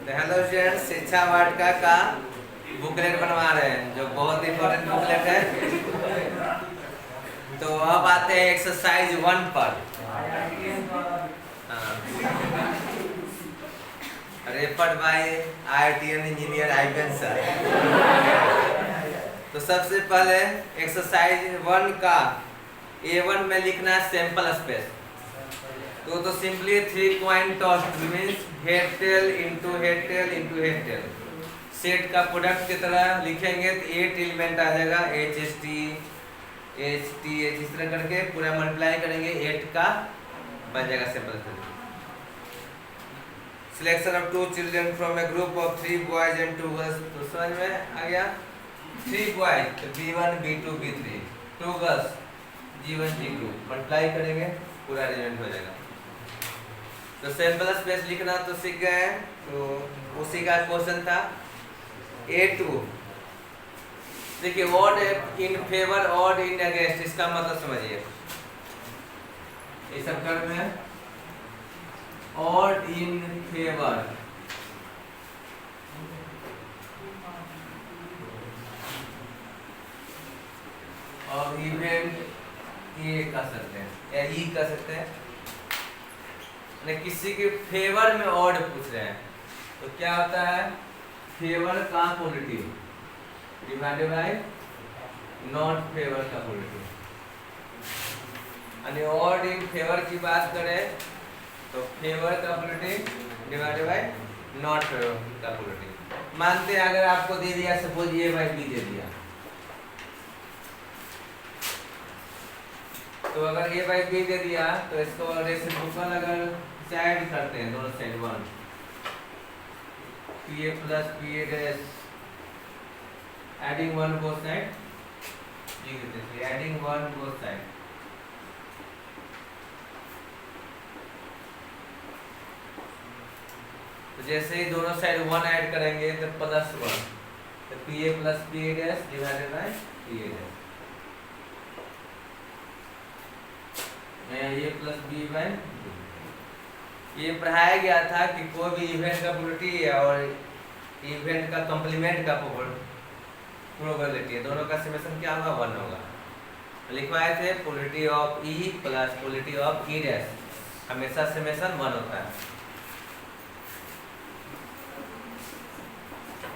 तो hello students, शिक्षा वाटिका का बुकलेट बनवा रहे हैं जो बहुत इंपॉर्टेंट बुकलेट है। तो अब आते हैं एक्सरसाइज 1 पर। रेफर्ड बाय IITN इंजीनियर आइबन सर। तो सबसे पहले एक्सरसाइज 1 का A1 में लिखना है सैंपल स्पेस। तो simply 3 coin toss means head tail into head tail into head tail. Set का प्रोडक्ट की तरह लिखेंगे तो 8 एलिमेंट आ जाएगा, HST HT इस तरह करके पूरा मल्टीप्लाई करेंगे, 8 का बन जाएगा sample space. Selection of 2 children from A group of 3 boys and 2 girls. तो समझ में आ गया, 3 बॉयज तो B1 B2 B3, 2 girls G1 G2 multiply करेंगे पूरा अरेंजमेंट हो जाएगा। तो सैंपल स्पेस लिखना तो सीख गए हैं, तो उसी का क्वेश्चन था A2। देखिए odd in favour odd in against, इसका मतलब समझिए। ये सब कर में ऑड इन फेवर और इवेंट ये कर सकते हैं या ई कर सकते हैं। किसी के फेवर में ऑड पूछ रहे हैं तो क्या होता है, फेवर का positive divided by not favour का पॉजिटिव। यानी ऑड इन फेवर की बात करें तो फेवर का positive divided by not favour का पॉजिटिव। मानते हैं अगर आपको दे दिया सपोज A/B दे दिया, तो अगर A/B दे दिया तो इसको रेसिप्रोकल अगर ऐड करते हैं दोनों side 1 PA plus PA dash adding 1 both side, ये कहते हैं एडिंग 1 बोथ साइड। तो जैसे ही दोनों साइड 1 ऐड करेंगे तो +1, तो PA plus PA dash divided by PA dash, ये प्लस B बाय। ये पढ़ाया गया था कि कोई भी इवेंट का प्रोबेबिलिटी और इवेंट का कॉम्प्लीमेंट का प्रोबेबिलिटी है, दोनों का समेशन क्या होगा, 1 होगा। लिखवाए थे probability of E plus probability of E dash, हमेशा समेशन 1 होता है।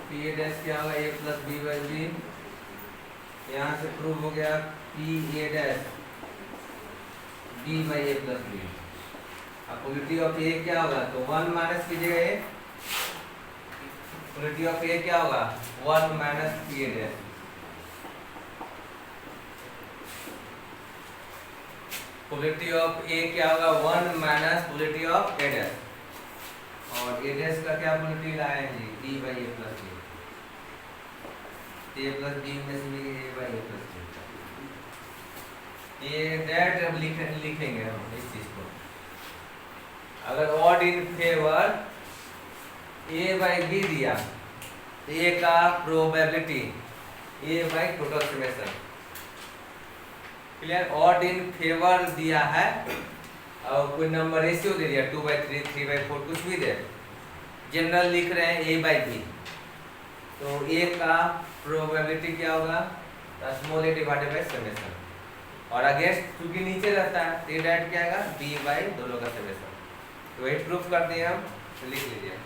PA डैश क्या होगा, A plus B by B। यहाँ से प्रूव हो गया PA dash B by A plus B। अब प्रोबेबिलिटी ऑफ A क्या होगा, तो 1 माइनस कीजिएगा A, प्रोबेबिलिटी ऑफ A क्या होगा 1 minus PA dash. Probability of A क्या होगा 1 minus probability of A dash, और A डैश का क्या प्रोबेबिलिटी लाए हैं जी, D by A plus B। A plus B में से A by A plus B, ये डेट अब लिखेंगे हम इस चीज को। अगर ऑड इन फेवर A/B दिया तो A का probability A by total summation. Clear, odd in favour दिया है और कोई नंबर रेशियो दे दिया 2/3 3/4 कुछ भी दे, जनरल लिख रहे हैं A/B, तो A का प्रोबेबिलिटी क्या होगा, small a divided by summation, और अगेंस्ट क्योंकि नीचे रहता है तो ये डायरेक्ट क्या आएगा B बाई दोनों का समेशन। तो वही प्रूफ कर दिए हम, तो लिख लीजिए।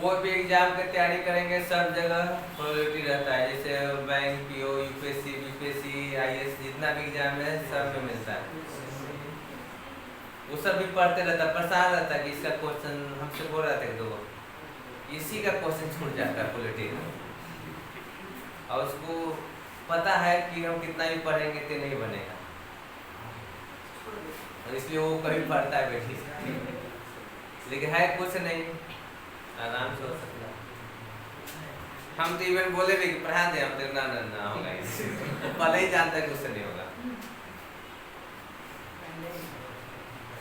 कोई भी एग्जाम की तैयारी करेंगे सब जगह प्रोबेबिलिटी रहता है, जैसे bank PO UPSC BPSC IAS जितना भी एग्जाम है सब में मिलता है। वो सब भी पढ़ते रहता है, परेशान रहता है कि इसका क्वेश्चन हमसे बोल रहा था तो इसी का क्वेश्चन छूट जाता है पॉलिटी, और उसको पता है कि हम कितना भी पढ़ेंगे तो नहीं बनेगा, और इसलिए वो कभी पढ़ता है बेटी। लेकिन है कुछ नहीं, आराम से हो सकता है। हम तो इवन बोले भी कि पढ़ा दे, हम तो ना ना ना होगा पहले ही जानता है कि उससे नहीं होगा।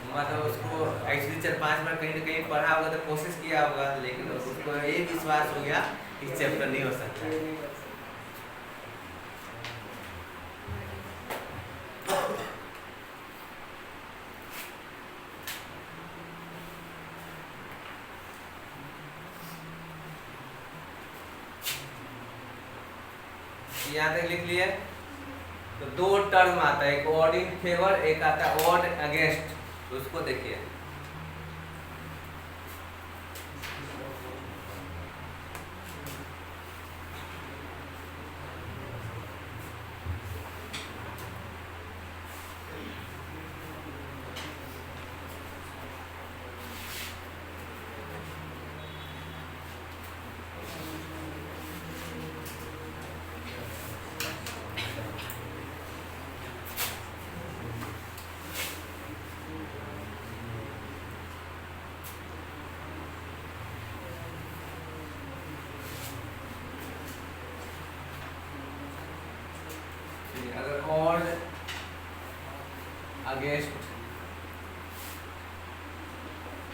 मतलब उसको एक्चुअली 4-5 बार कहीं ना कहीं पढ़ा होगा तो कोशिश किया होगा, लेकिन उसको ये विश्वास हो गया कि चैप्टर नहीं हो सकता। यहाँ तक लिख लिए। तो दो टर्म आता है, एक ऑड इन फेवर, एक आता है ऑड अगेंस्ट। तो उसको देखिए, अगर odd against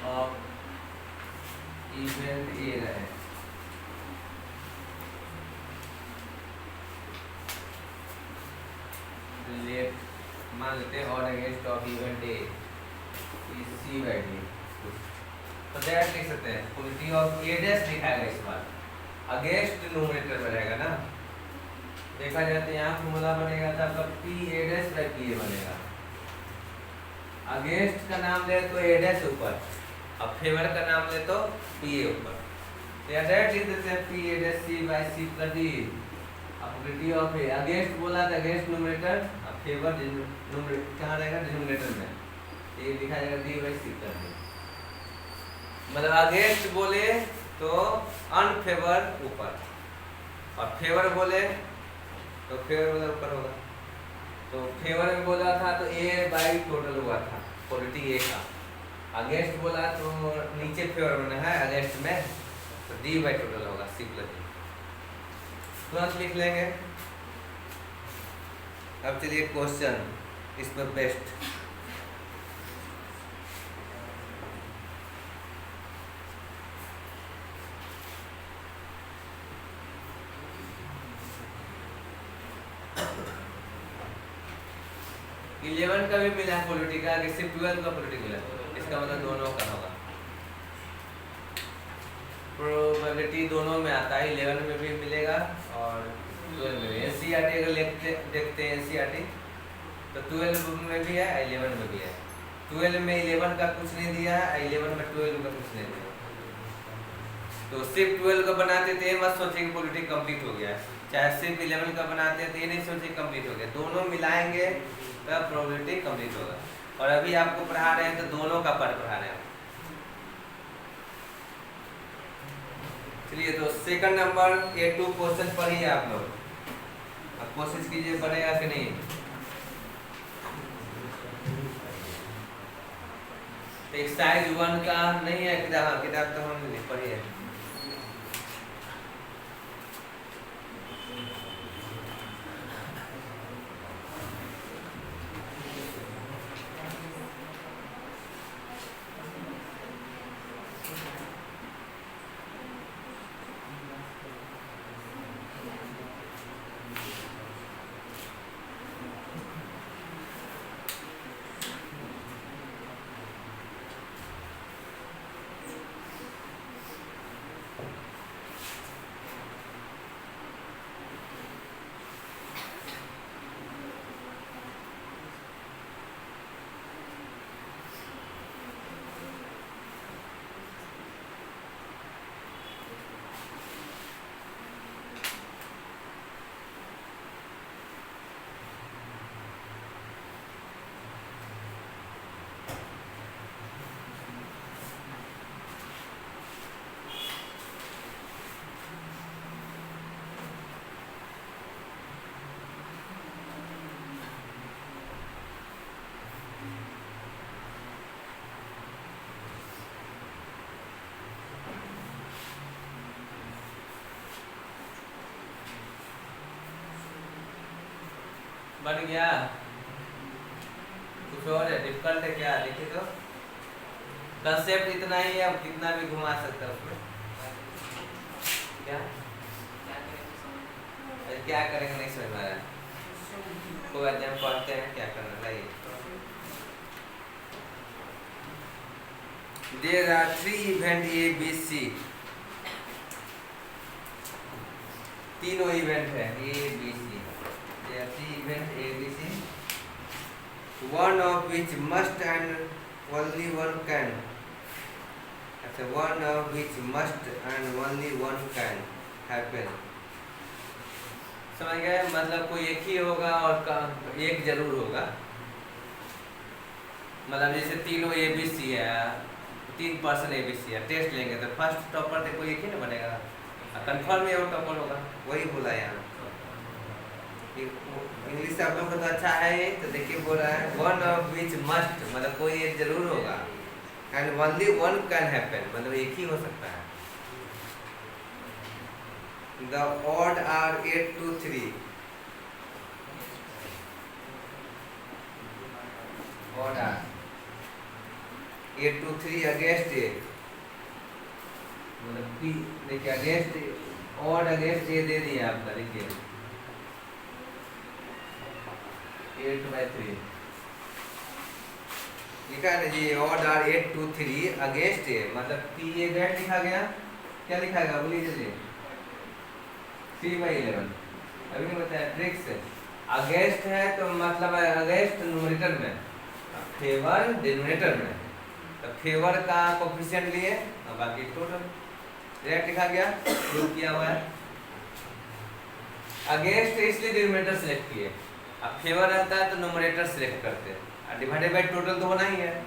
of event A रहे, लेफ्ट मान लेते हैं odd against of event A is C by D, तो दैट लिख सकते हैं क्वालिटी ऑफ ए डैश लिखाएगा इस बार, अगेंस्ट न्यूमरेटर में रहेगा ना। देखा जाए तो यहाँ फॉर्मूला बनेगा था आपका P A dash by P A बनेगा। अगेंस्ट का नाम ले तो ए डैश ऊपर, अब फेवर का नाम ले तो पी ए ऊपर। तो यहाँ डायरेक्ट लिख देते हैं P A dash C by C plus D. अब क्वालिटी ऑफ ए अगेंस्ट बोला था, अगेंस्ट न्यूमरेटर, अब फेवर न्यूमरेटर कहाँ रहेगा, डिनोमिनेटर में, ये लिखा जाएगा D by C plus D. मतलब अगेंस्ट बोले तो अनफेवर ऊपर, और फेवर बोले तो फेवर मतलब ऊपर होगा। तो फेवर में बोला था तो ए बाई टोटल हुआ था क्वालिटी ए का, अगेंस्ट बोला तो नीचे फेवर बना है अगेंस्ट में, तो डी बाई टोटल होगा सी प्लस डी। तुरंत लिख लेंगे। अब चलिए क्वेश्चन इस पर बेस्ट। इलेवन का भी मिला है क्वालिटी का, सिर्फ 12 का क्वालिटी मिला, इसका मतलब दोनों का होगा। प्रोबेबिलिटी दोनों में आता है, 11 में भी मिलेगा और 12 में भी। एनसीईआरटी अगर देखते हैं एनसीईआरटी तो 12 में भी है, 11 में भी है। 12 में 11 का कुछ नहीं दिया है, 11 में 12 का कुछ नहीं दिया। तो सिर्फ 12 का बनाते थे मत सोचिए कि क्वालिटी कंप्लीट हो गया है, चाहे सिर्फ 11 का बनाते थे ये नहीं सोचिए कंप्लीट हो गया, दोनों मिलाएंगे तब प्रोबेबिलिटी कंप्लीट होगा। और अभी आपको पढ़ा रहे हैं तो दोनों का पार्ट पढ़ा रहे हैं। चलिए तो सेकंड नंबर A2 क्वेश्चन पढ़िए आप लोग, अब कोशिश कीजिए बनेगा कि नहीं। एक्सरसाइज 1 का नहीं है किताब, किताब तो हम पढ़िए। बन गया? कुछ और है? डिफिकल्ट है क्या? लिखे तो कंसेप्ट इतना ही है, अब कितना भी घुमा सकता है उसमें। क्या क्या करेंगे नहीं समझ में आ रहा है। कोई अध्ययन पढ़ते हैं क्या करना चाहिए। There are 3 event A, B, C. तीनों इवेंट है A, B, C. There are 3 event A, B, C. One of which must and only one can. अच्छा, one of which must and only one can happen. समझ गए? मतलब कोई एक ही होगा और एक जरूर होगा। मतलब जैसे तीनों ABC है, 3% ABC है, टेस्ट लेंगे तो फर्स्ट टॉपर तो कोई एक ही ना बनेगा, कंफर्म है वो टॉपर होगा। वही बोला यहाँ। इंग्लिश आप लोग को तो अच्छा है, तो देखिए बोल रहा है वन ऑफ विच मस्ट, मतलब कोई एक जरूर होगा, and only one can happen, मतलब एक ही हो सकता है। The odd are 8 to 3. Odd are 8 to 3 against a, मतलब पी देखिए अगेंस्ट ऑड अगेंस्ट ए दे दिया आपका। देखिए 8/3 लिखा है ना जी। Odd are 8 to 3 against a, मतलब पी ए गेट लिखा गया। क्या लिखा गया बोलिए जल्दी? 3/11। अभी नहीं बताया ट्रिक्स। अगेंस्ट है तो मतलब अगेंस्ट न्यूमरेटर में, फेवर डिनोमिनेटर में, तो फेवर का कोफिशिएंट लिए और बाकी टोटल डायरेक्ट लिखा गया, प्रूव किया हुआ है। अगेंस्ट इसलिए डिनोमिनेटर सेलेक्ट किए, अब फेवर रहता है तो न्यूमरेटर सिलेक्ट करते हैं, और डिवाइडेड बाय टोटल तो होना ही है।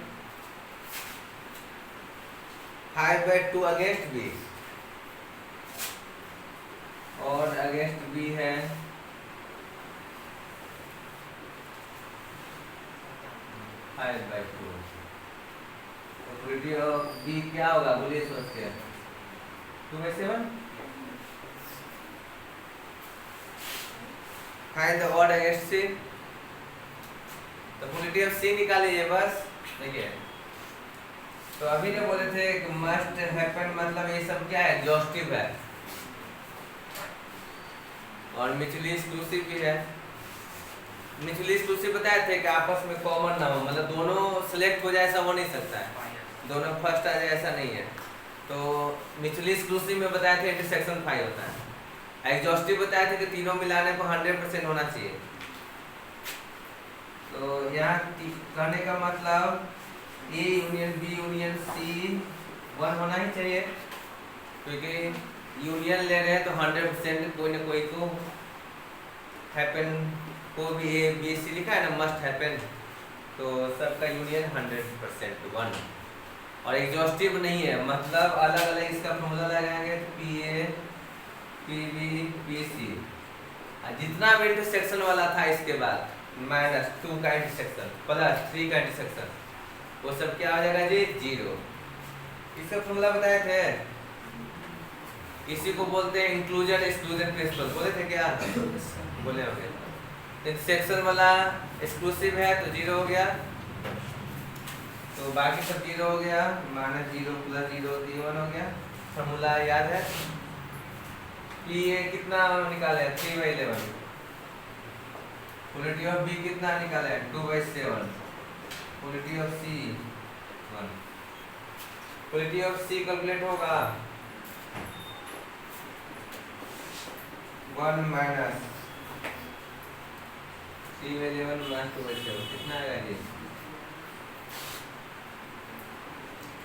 5/2 अगेंस्ट बी, और अगेंस्ट बी है 5/2। प्रोबेबिलिटी ऑफ बी क्या होगा बोलिए सोच के? 2/7। फाइंड द ऑड अगेंस्ट सी, तो प्रोबेबिलिटी ऑफ सी निकालिए बस। देखिए तो अभी ने बोले थे कि मस्ट हैपन, मतलब ये सब क्या है? एग्जॉस्टिव है और म्यूचुअली एक्सक्लूसिव भी है। म्यूचुअली एक्सक्लूसिव बताए थे कि आपस में कॉमन ना हो, मतलब दोनों सेलेक्ट हो जाए ऐसा हो नहीं सकता है, दोनों फर्स्ट आ जाए ऐसा नहीं है। तो म्यूचुअली एक्सक्लूसिव में बताया थे इंटरसेक्शन 5 होता है। एग्जॉस्टिव बताया थे कि तीनों मिलाने को 100% होना चाहिए। तो यहाँ कहने का मतलब A union B union C 1 होना ही चाहिए, क्योंकि यूनियन ले रहे हैं तो 100% कोई ना कोई तो हैपन, को भी ए बी सी लिखा है ना, मस्ट हैपन, तो सबका यूनियन 100% 1। और एग्जॉस्टिव नहीं है, मतलब अलग अलग इसका फॉर्मूला लगाएंगे तो P A P B P C, जितना भी इंटरसेक्शन वाला था इसके बाद -2 का इंटरसेक्शन +3 का इंटरसेक्शन, वो सब क्या आ जाएगा जी? 0। इसका फॉर्मूला बताए थे, इसी को बोलते हैं इंक्लूजन एक्सक्लूजन प्रिंसिपल। बोले थे क्या? बोले होंगे। इंटरसेक्शन वाला एक्सक्लूसिव है तो 0 हो गया, तो बाकी सब 0 हो गया, -0 + 0 1 हो गया। फॉर्मूला याद है? ये कितना निकाले? 3/11। प्रोबेबिलिटी ऑफ बी कितना निकाले? 2/7। Probability of C 1। Probability of C calculate होगा 1 - 3/11 - 2/7 कितना आएगा जी?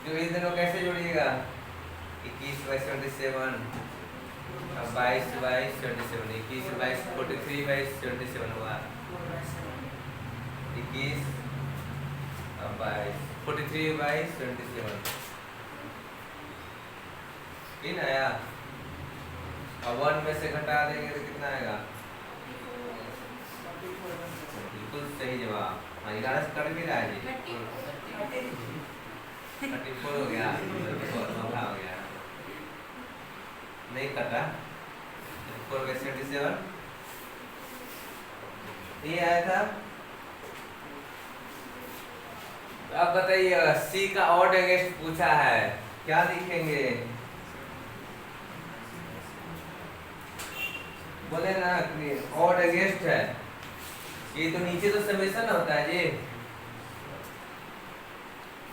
जो इस दोनों कैसे जोड़िएगा? 21/77, 22/77, 21/22 43/77 हुआ। 21 और 22 43/77 तीन आया, और 1 में से घटा देंगे तो कितना आएगा? बिल्कुल सही जवाब। 11 से कट भी रहा है जी, 34 हो गया, 34 हो गया, नहीं कटा। 4/77 ये आया था। तो अब बताइए सी का ऑड अगेंस्ट पूछा है, क्या लिखेंगे? बोले ना कि ऑड अगेंस्ट है, ये तो नीचे तो समेशन होता है जी,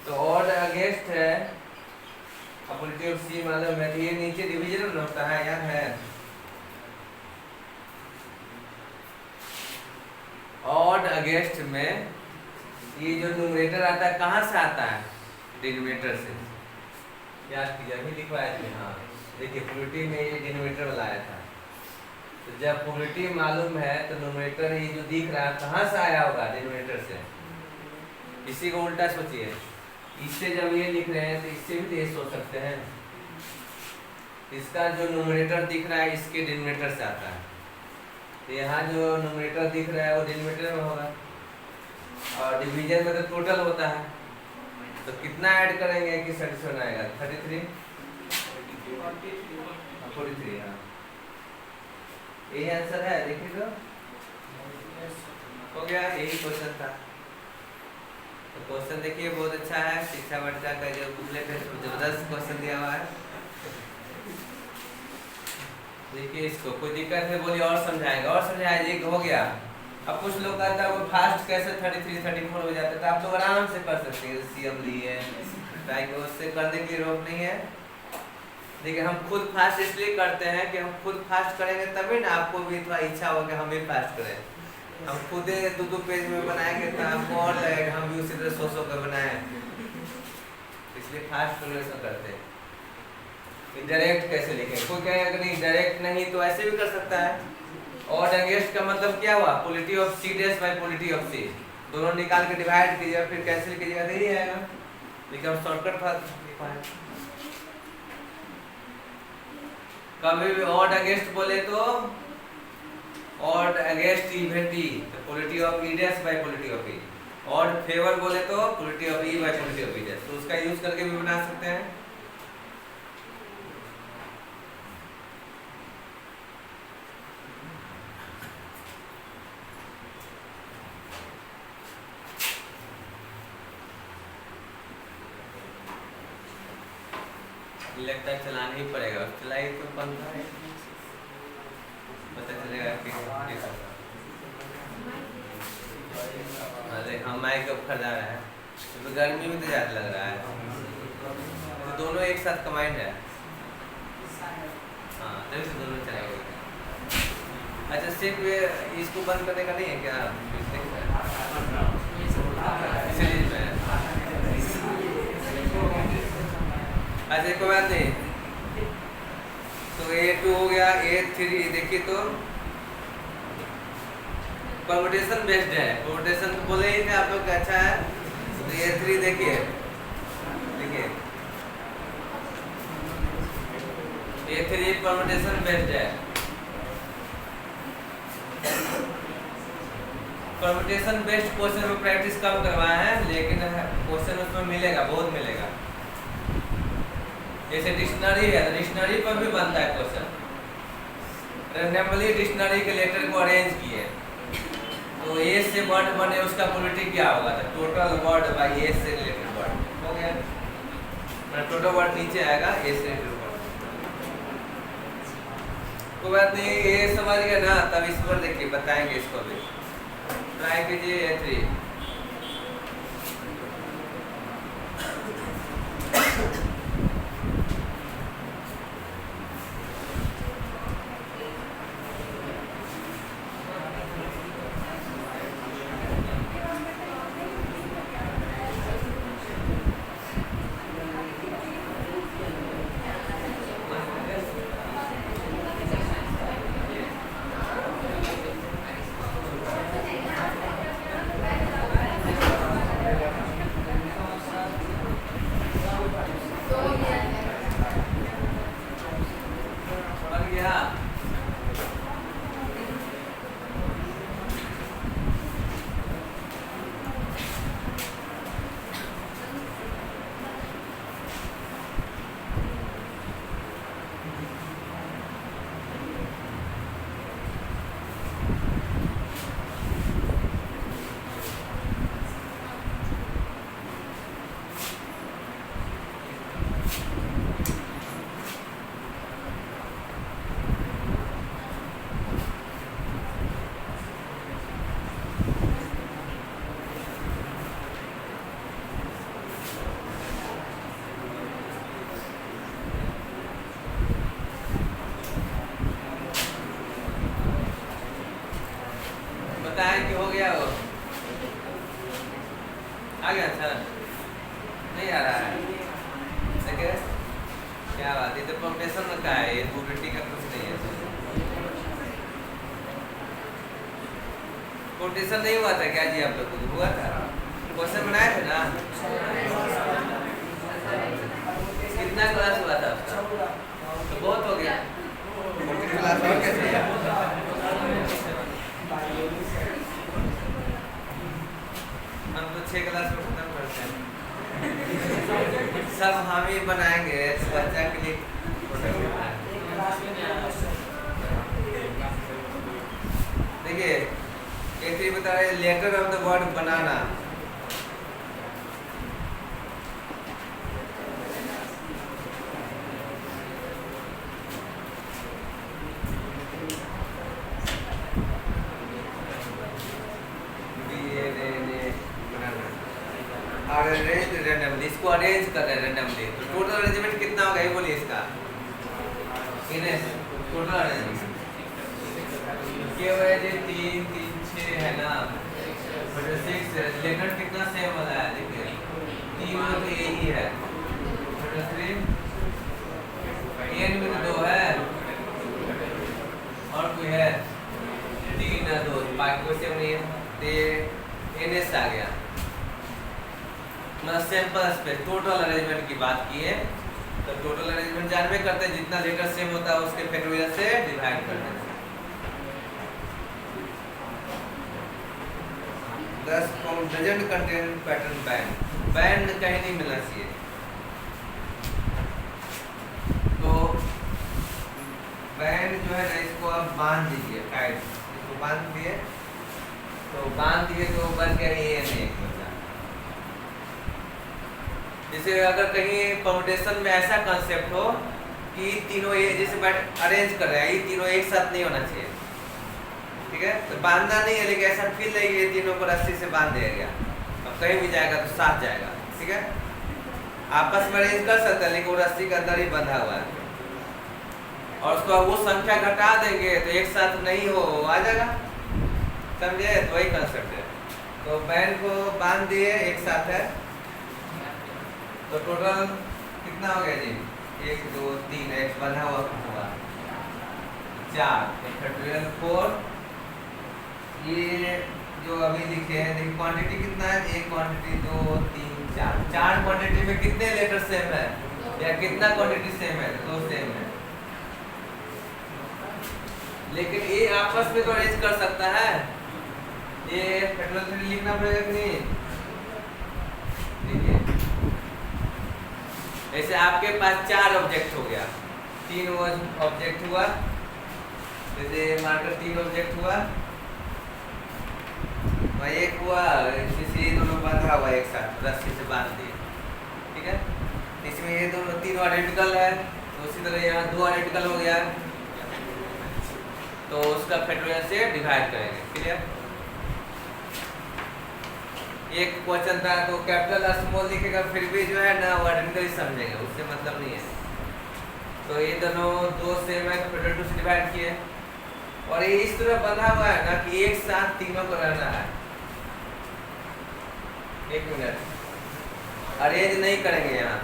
तो ऑड अगेंस्ट है अपॉजिटिव सी मालूम है, तो ये नीचे डिवीजन होता है, याद है? ऑड अगेंस्ट में ये जो न्यूमरेटर आता है कहाँ से आता है? डिनोमिनेटर से। याद कीजिए, अभी लिखवाया थे। हाँ देखिए, प्रोबेबिलिटी में ये डिनोमिनेटर वाला आया था, तो जब प्रोबेबिलिटी मालूम है तो न्यूमरेटर ये जो दिख रहा है कहाँ से आया होगा? डिनोमिनेटर से। इसी को उल्टा सोचिए, इससे जब ये लिख रहे हैं तो इससे भी तो ये सोच सकते हैं, इसका जो न्यूमरेटर दिख रहा है इसके डिनोमिनेटर से आता है, तो यहाँ जो न्यूमरेटर दिख रहा है वो डिनोमिनेटर में होगा, और डिवीजन में तो टोटल होता है, तो कितना ऐड करेंगे कि सेटिस्फाई आएगा? 33 43। हाँ यही आंसर है, देखिए तो हो गया, यही क्वेश्चन था। तो क्वेश्चन देखिए बहुत अच्छा है, शिक्षा वाटिका का जो बुकलेट है जबरदस्त क्वेश्चन दिया हुआ है। देखिए इसको कोई दिक्कत है बोलिए, और समझाएगा, और समझाएगा। एक हो गया। अब कुछ लोग कहता है वो फास्ट कैसे 33 34 हो जाता है, तो आप लोग आराम से कर सकते हैं, सीएम लिए ताकि उससे करने की रोक नहीं है। देखिए हम खुद फास्ट इसलिए करते हैं कि हम खुद फास्ट करेंगे तभी ना आपको भी थोड़ा इच्छा होगा हम भी फास्ट करें। हम खुद 2-2 पेज में बनाएंगे तो आपको और लगेगा हम भी उसी तरह 100 का बनाए, इसलिए फास्ट प्रोग्रेशन करते हैं। डायरेक्ट कैसे लिखें? कोई कहेगा कि नहीं डायरेक्ट नहीं, तो ऐसे भी कर सकता है। ऑड अगेंस्ट का मतलब क्या हुआ? Polity of C dash by polity of C, दोनों निकाल के डिवाइड कीजिए फिर कैंसिल कीजिएगा, तो यही आएगा। लेकिन हम शॉर्टकट था, कभी भी ऑड अगेंस्ट बोले तो ऑड अगेंस्ट इवेंटी, तो polity of E dash by polity of E. Odd favour बोले तो polity of E bye polity of E dash, तो उसका यूज करके भी बना सकते हैं। लगता है चलाना ही पड़ेगा, चलाई तो पंखा है, पता चलेगा कि अरे हम माइक कब खरीदा रहा है, तो गर्मी में तो ज़्यादा लग रहा है, तो दोनों एक साथ कमांड है। हाँ तभी से दोनों चलेगा। अच्छा सिर्फ इसको बंद करने का नहीं है क्या? अच्छा कोई बात नहीं, तो A2 हो गया, A3 देखिए तो परमुटेशन बेस्ड है, परमुटेशन तो बोले ही थे आप लोग, अच्छा है। तो A3 देखिए, A3 परमुटेशन बेस्ड है। परमुटेशन बेस्ड क्वेश्चन में प्रैक्टिस कम करवाए हैं, लेकिन क्वेश्चन उसमें मिलेगा, बहुत मिलेगा। जैसे डिक्शनरी है तो डिक्शनरी पर भी बनता है क्वेश्चन। रैंडमली डिक्शनरी के लेटर को अरेंज किए, तो ए से वर्ड बने उसका प्रोबेबिलिटी क्या होगा? तो टोटल वर्ड बाय ए से रिलेटेड वर्ड हो गया, मतलब टोटल वर्ड नीचे आएगा ए से रिलेटेड वर्ड। कोई बात नहीं, ये समझ गए ना? तब इस पर देखिए बताएंगे, इसको भी ट्राई कीजिए। A3 क्या बात, ये तो परमुटेशन का है, ये प्रोबेबिलिटी का कुछ नहीं है। परमुटेशन नहीं हुआ था क्या जी आप लोग को? हुआ था, क्वेश्चन बनाए थे ना? कितना क्लास हुआ था आपका? तो बहुत हो गया, 14 क्लास और कैसे? हम तो 6 क्लास में खत्म करते हैं। सब हम ही बनाएंगे तो बच्चा के लिए। देखिए कैसे बता रहे, letter of the word banana. Arrange randomly, इसको अरेंज कर रहे हैं रैंडमली, तो टोटल अरेंजमेंट कितना होगा ये बोलिए इसका? टोटल अरेंजमेंट क्या हुआ है? 3 3 6 है ना, 6 लेटर कितना सेम वाला है? देखिए 3 तो यही है, 3 एन में 2 है और कोई है 3 है 2, बाकी कोई सेम नहीं है, तो एन एस आ गया। मतलब सैंपल स्पेस टोटल अरेंजमेंट की बात की है, तो टोटल अरेंजमेंट जानवे करते हैं, जितना लेटर सेम होता है उसके फैक्टोरियल से डिवाइड करते हैं। 10 doesn't contain pattern band, band कहीं नहीं मिलना चाहिए, तो बैंड जो है ना इसको आप बांध दीजिए, टाइट इसको बांध दिए, तो बांध दिए तो बन गया ये नहीं। जैसे अगर कहीं परमुटेशन में ऐसा कंसेप्ट हो कि तीनों ये जैसे बैठ अरेंज कर रहे हैं, ये तीनों एक साथ नहीं होना चाहिए, ठीक है? तो बांधना नहीं है, लेकिन ऐसा फील नहीं ये तीनों को रस्सी से बांध दिया गया, अब कहीं भी जाएगा तो साथ जाएगा, ठीक है? आपस में अरेंज कर सकते हैं, लेकिन वो रस्सी के अंदर ही बंधा हुआ है, और उसको वो संख्या घटा देंगे तो एक साथ नहीं हो आ जाएगा, समझे? तो वही कंसेप्ट है। तो बैंड को बांध दिए, एक साथ है, तो टोटल कितना हो गया जी? 1 2 3 एक्स बना हुआ 4 फैक्टोरियल 4। ये जो अभी लिखे हैं देखिए क्वांटिटी कितना है, 1 क्वांटिटी 2 3 4 क्वांटिटी में कितने लेटर सेम है या कितना क्वांटिटी सेम है? 2 सेम है, लेकिन ये आपस में तो अरेंज कर सकता है, ये फैक्टोरियल 3 लिखना पड़ेगा कि नहीं? देखिए ऐसे आपके पास 4 ऑब्जेक्ट हो गया, 3 ऑब्जेक्ट हुआ, जैसे मार्कर 3 ऑब्जेक्ट हुआ, वहाँ एक हुआ, जैसे ये दोनों बांधा हुआ एक साथ रस्सी से बांध दिए, ठीक है? इसमें ये दोनों तीनों आइडेंटिकल है, तो उसी तरह यहाँ 2 आइडेंटिकल हो गया, तो उसका फैक्टोरियल से डिवाइड करेंगे, क्लियर? एक क्वेश्चन था तो कैपिटल स्मॉल लिखेगा, फिर भी जो है ना वो आइडेंटिकल समझेंगे, उससे मतलब नहीं है। तो ये दोनों 2 सेम है, फैक्टोरियल 2 से डिवाइड किए, और ये इस तरह बंधा हुआ है ना कि एक साथ तीनों को रहना है। 1 मिनट, अरेंज नहीं करेंगे यहाँ,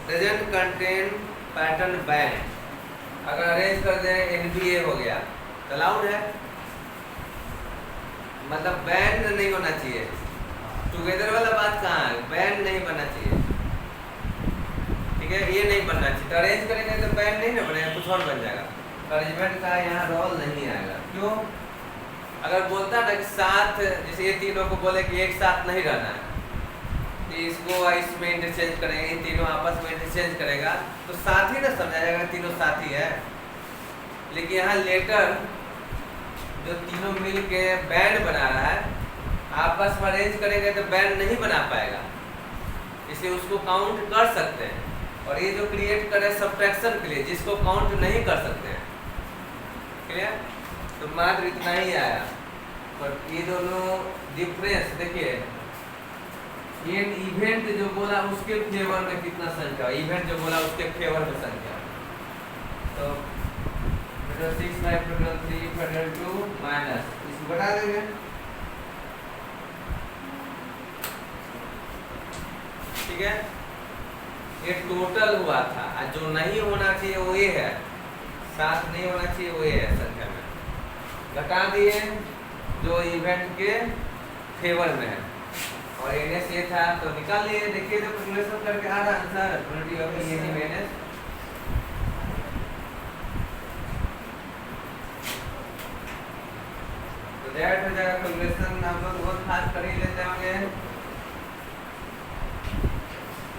डजंट कंटेन पैटर्न बैंड, अगर अरेंज कर दें NBA हो गया, अलाउड है, मतलब बैंड नहीं होना चाहिए, टुगेदर वाला बात कहाँ है, बैंड नहीं बनना चाहिए, ठीक है? ये नहीं बनना चाहिए, तो अरेंज करेंगे तो बैंड नहीं ना बनेगा, कुछ और बन जाएगा, अरेंजमेंट का यहाँ रोल नहीं आएगा। क्यों? अगर बोलता ना कि साथ, जैसे ये तीनों को बोले कि एक साथ नहीं रहना है, तो इसको इसमें इंटरचेंज करेंगे, इन तीनों आपस में इंटरचेंज करेगा तो साथ ही ना समझा जाएगा, तीनों साथी है। लेकिन यहाँ लेटर जो तीनों मिल के बैंड बना रहा है, आपस में अरेंज करेंगे तो बैंड नहीं बना पाएगा, इसे उसको काउंट कर सकते हैं, और ये जो क्रिएट करे सब्ट्रैक्शन के लिए, जिसको काउंट नहीं कर सकते हैं, क्लियर? तो मात्र इतना ही आया, पर ये दोनों डिफरेंस देखिए, ये इवेंट जो बोला उसके फेवर में कितना संख्या, इवेंट जो बोला उसके फेवर में संख्या, तो 6 5 3 2 माइनस इसको बता देंगे, ठीक है? ये टोटल हुआ था, और जो नहीं होना चाहिए वो ये है, 7 नहीं होना चाहिए वो ये है संख्या में। घटा दिए जो इवेंट के फेवर में है, और एनएस ये था तो निकाल लिए। देखिए तो कैलकुलेशन करके आ रहा answer, quantity of N NS. तो दैट हो जाएगा कैलकुलेशन, हम लोग बहुत खास कर ही लेते होंगे।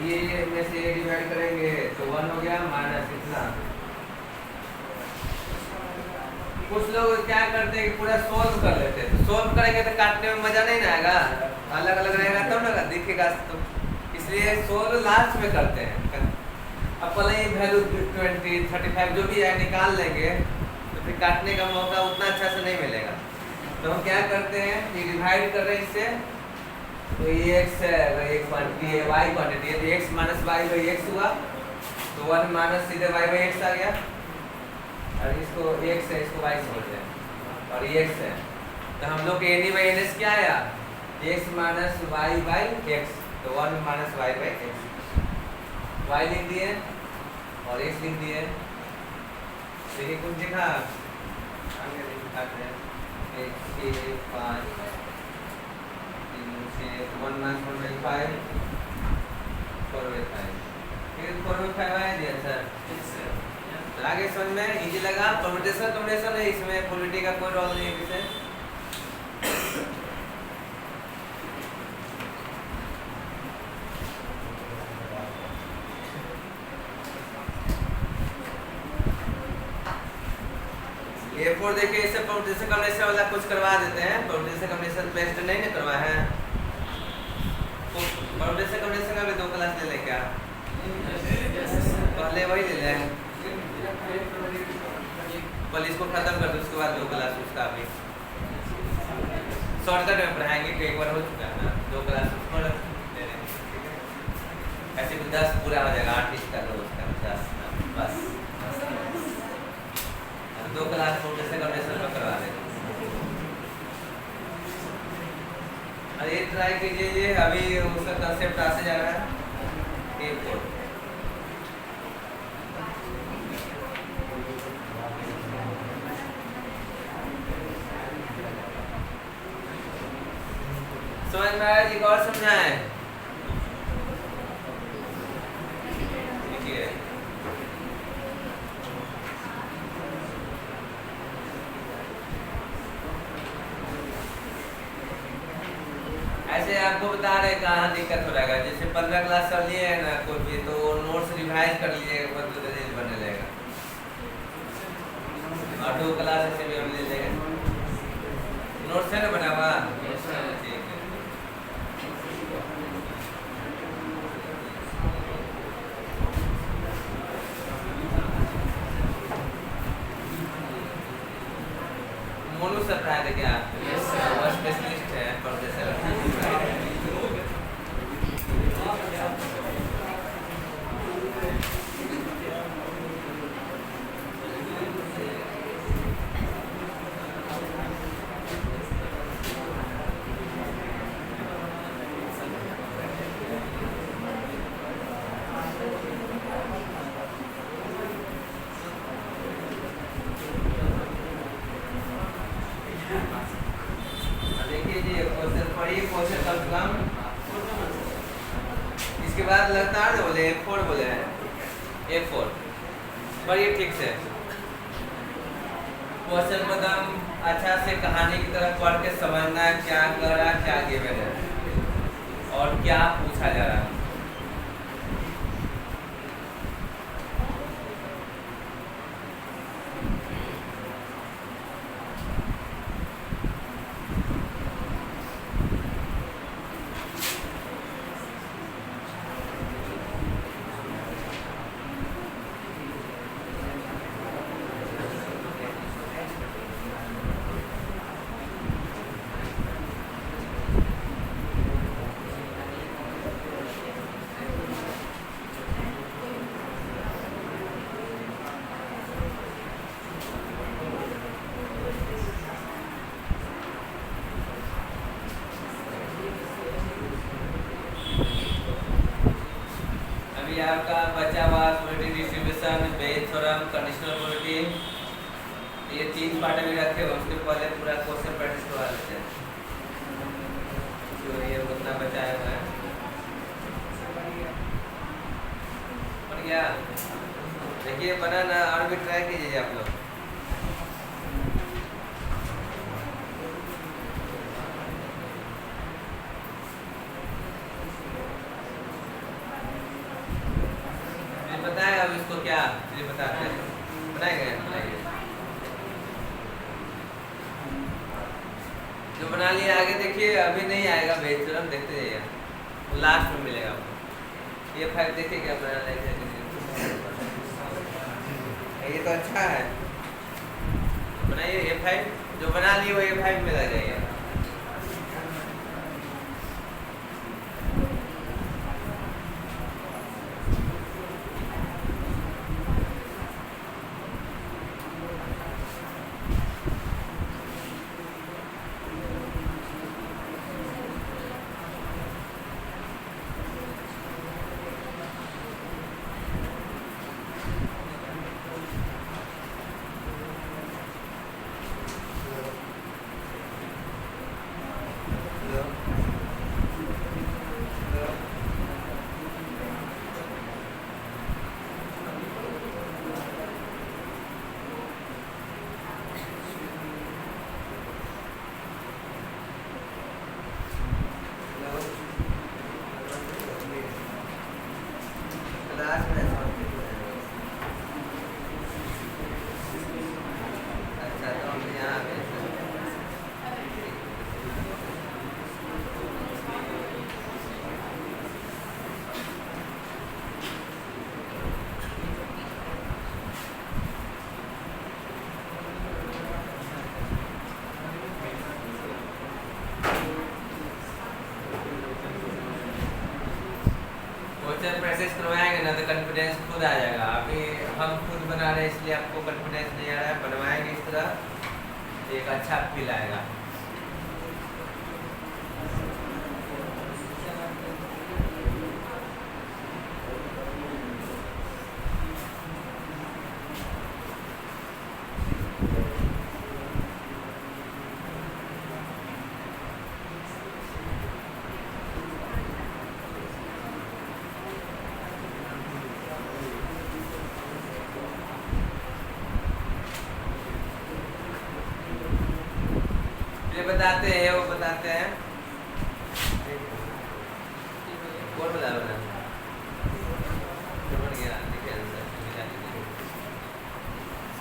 ये में से ये डिवाइड करेंगे तो 1 हो गया माइनस इतना। कुछ लोग क्या करते हैं कि पूरा सोल्व कर लेते हैं, तो सोल्व करेंगे तो काटने में मजा नहीं आएगा, अलग अलग रहेगा तब ना दिखेगा, तो इसलिए सोल्व लास्ट में करते हैं। अब पहले ही वैल्यू 20 35 जो भी है निकाल लेंगे तो फिर काटने का मौका उतना अच्छा से नहीं मिलेगा। तो हम क्या करते हैं कि डिवाइड कर रहे हैं इससे, तो ये x है, ये क्वांटिटी है, y क्वांटिटी है, तो x minus Y by X हुआ, तो 1 माइनस सीधे y बाई एक्स आ गया, और इसको x है इसको y समझते हैं, और ये x है, तो हम लोग के एन बाई एन एस क्या आया, x minus Y by X, तो 1 minus Y by X, y लिख दिए और x लिख दिए। देखिए कुछ दिखा आगे दिखाते हैं, 5 1 minus 1 by 5 4 by 5, फिर 4 by 5 आया दिया सर। आगे समझ में इजी लगा। परम्यूटेशन है, इसमें प्रोबेबिलिटी का कोई रोल नहीं है वैसे। A4 देखिए, इससे परम्यूटेशन कॉम्बिनेशन वाला कुछ करवा देते हैं। परम्यूटेशन कॉम्बिनेशन बेस्ट नहीं ना करवा है, परम्यूटेशन कॉम्बिनेशन का भी 2 क्लास ले लें क्या, पहले वही ले लें, पहले इसको खत्म कर दो, उसके बाद 2 क्लास उसका भी शॉर्टकट में पढ़ाएंगे कि एक बार हो चुका है ना, 2 क्लास उसको ले लेंगे। ऐसे कुछ 10 पूरा हो जाएगा, 8 इसका 2 उसका 10 बस, 2 क्लास परम्यूटेशन कॉम्बिनेशन में करवा देंगे। अरे ट्राई कीजिए, ये अभी उसका कंसेप्ट आते जा रहा है A4। समझ में आया जी, और समझाएं। देखिए ऐसे आपको बता रहे कहाँ दिक्कत हो रहेगा। जैसे 15 क्लास कर लिए है ना कोई भी, तो नोट्स रिवाइज कर लीजिए, बनने लगेगा, और 2 क्लास ऐसे भी हम ले लेंगे। नोट्स है ना बना हुआ, ठीक है। मोनू सर पढ़ाए थे क्या? वो स्पेशलिस्ट है प्रोफेसर। इसके बाद लगता है बोले A4 बोले हैं, A4 पढ़िए ठीक से। क्वेश्चन को एकदम अच्छा से कहानी की तरफ पढ़ के समझना है, क्या कर रहा, क्या गिवन है और क्या पूछा जा रहा है। ये आपका बचा हुआ probability distribution, Bayes theorem, conditional probability, ये 3 पार्ट में रखे हो। उसके पहले पूरा क्वेश्चन प्रैक्टिस करवा लेते हैं। तो ये उतना बचाया हुआ है। बन गया? देखिए बना ना, और भी ट्राई कीजिए आप लोग। पता है अब इसको क्या ये बताते हैं, बनाएंगे बनाइए। जो बना लिया आगे देखिए, अभी नहीं आएगा बेस थ्योरम, देखते जाइए, लास्ट में मिलेगा आपको। ये 5 देखिए क्या बना है, ये तो अच्छा है, बनाइए। ये 5 जो बना लिए वो ये 5 में लग जाइए। प्रैक्टिस करवाएंगे ना तो कॉन्फिडेंस खुद आ जाएगा। अभी हम खुद बना रहे हैं इसलिए आपको कॉन्फिडेंस नहीं आ रहा है। बनवाएंगे इस तरह एक अच्छा फील आएगा। बताते हैं वो बताते हैं कौन बता रहा है?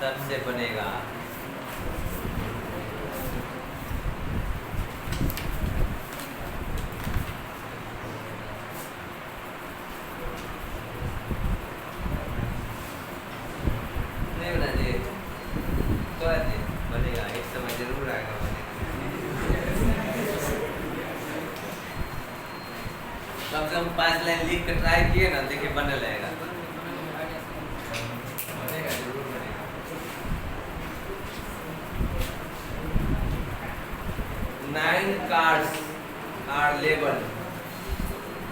सबसे बनेगा नहीं बना जी तो बनेगा, एक समय जरूर आएगा बनेगा। कम से कम 5 लाइन लिख कर ट्राई किए ना, देखिए बनने लगेगा, बनेगा जरूर बनेगा। 9 कार्ड्स आर लेबल्ड,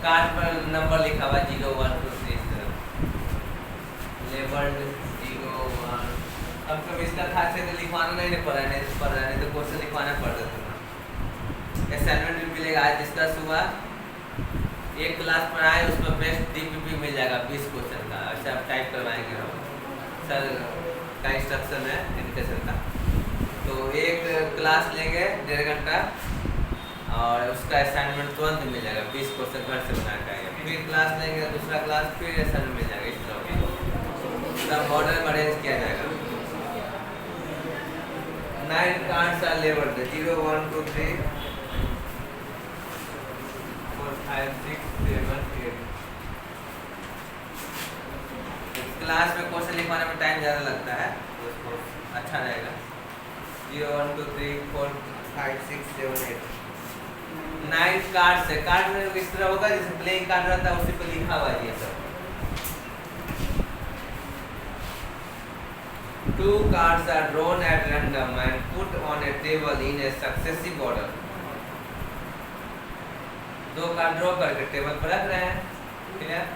कार्ड पर नंबर लिखा हुआ 0 1 2 3 लेबल्ड 0 1। अब कभी इसका खास से तो लिखवाना नहीं पड़ रहा है, तो क्वेश्चन लिखवाना पड़ रहा था। असाइनमेंट भी मिलेगा आज डिस्कस हुआ, एक क्लास पर आए उसमें बेस्ट DPP मिल जाएगा 20 क्वेश्चन का। अच्छा आप टाइप करवाएंगे हम, सर का इंस्ट्रक्शन है एजुकेशन का। तो एक क्लास लेंगे 1.5 घंटा और उसका असाइनमेंट तुरंत मिल जाएगा, 20 क्वेश्चन घर से बना के आएगा। फिर क्लास लेंगे दूसरा क्लास, फिर असाइनमेंट मिल जाएगा। इस तरह पूरा मॉडल में अरेंज किया जाएगा। 9 कार्ड्स आर लेबल्ड 0 1 2 3 4 5 6 7 8। क्लास में क्वेश्चन लिखवाने में टाइम ज़्यादा लगता है तो उसको अच्छा रहेगा। 0 1 2 3 4 5 6 7 8 9 कार्ड्स है। कार्ड में इस तरह होगा जैसे प्लेइंग कार्ड रहता है उसी पर लिखा हुआ है ये सब। 2 cards are drawn at random and put on a table in a successive order। 2 card draw करके टेबल पर रख रहे हैं, clear?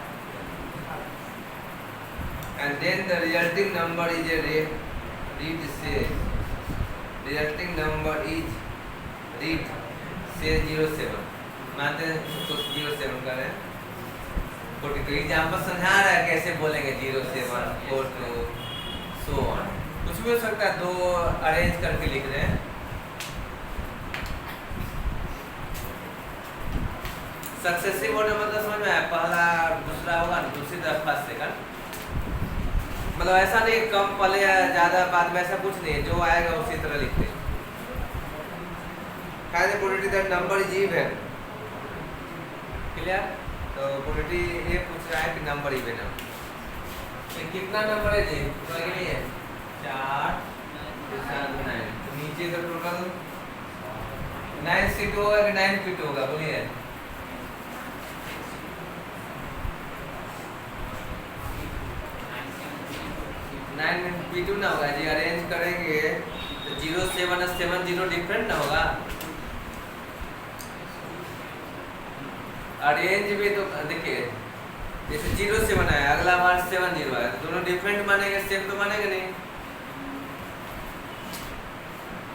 and then the resulting number is a read say resulting number is read say 07 मानते हैं उसको 07 कर रहे हैं 42 एग्जाम्पल समझा रहा है कैसे बोलेंगे 07 42 सो ऑन कुछ भी हो सकता है, दो अरेंज करके लिख रहे हैं। सक्सेसिव ऑर्डर मतलब समझ में आया, पहला दूसरा होगा ना, दूसरी तरफ फर्स्ट सेकंड, मतलब ऐसा नहीं कम पहले या ज्यादा बाद में, ऐसा कुछ नहीं है, जो आएगा उसी तरह लिखते हैं। Number is even, clear? तो पोलिटी ये पूछ रहा है कि नंबर इवन है, तो कितना नंबर है जी? नहीं है 4 7 9, तो नीचे का टोटल 9 C2 होगा कि 9 P2 होगा, बोलिए। P2 ना होगा जी, अरेंज करेंगे तो 07 और 70 डिफरेंट ना होगा, अरेंज भी तो देखिए जैसे 07 है, अगला बार 70 है, तो दोनों डिफरेंट मानेंगे, सेम तो मानेंगे नहीं।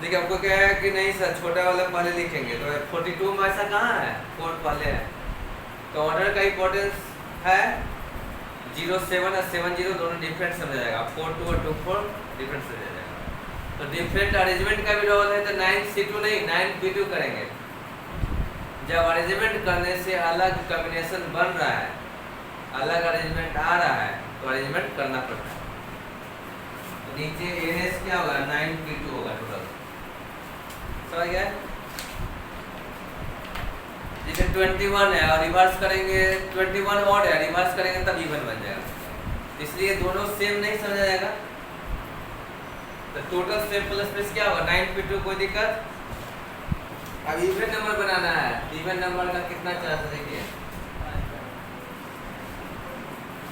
देखिए आपको क्या है कि नहीं सर छोटा वाला पहले लिखेंगे, तो 42 में ऐसा कहाँ है, 4 पहले है, तो ऑर्डर का इंपॉर्टेंस है। 07 और 70 दोनों डिफरेंट समझा जाएगा, 42 और 24 डिफरेंट समझा जाएगा। तो डिफरेंट अरेंजमेंट का भी रोल है, तो 9 C2 नहीं 9 P2 करेंगे। जब अरेंजमेंट करने से अलग कॉम्बिनेशन बन रहा है, अलग अरेंजमेंट आ रहा है, तो अरेंजमेंट करना पड़ता है। तो नीचे NS क्या होगा, 9 P2 होगा टोटल, समझ गया? जैसे 21 है और रिवर्स करेंगे, 21 ऑड है, रिवर्स करेंगे तब इवन बन जाएगा, इसलिए दोनों सेम नहीं समझा जाएगा। तो टोटल सेम प्लस प्लस क्या होगा, 9 P2, कोई दिक्कत? अब इवन नंबर बनाना है, इवन नंबर का कितना चांस है देखिए,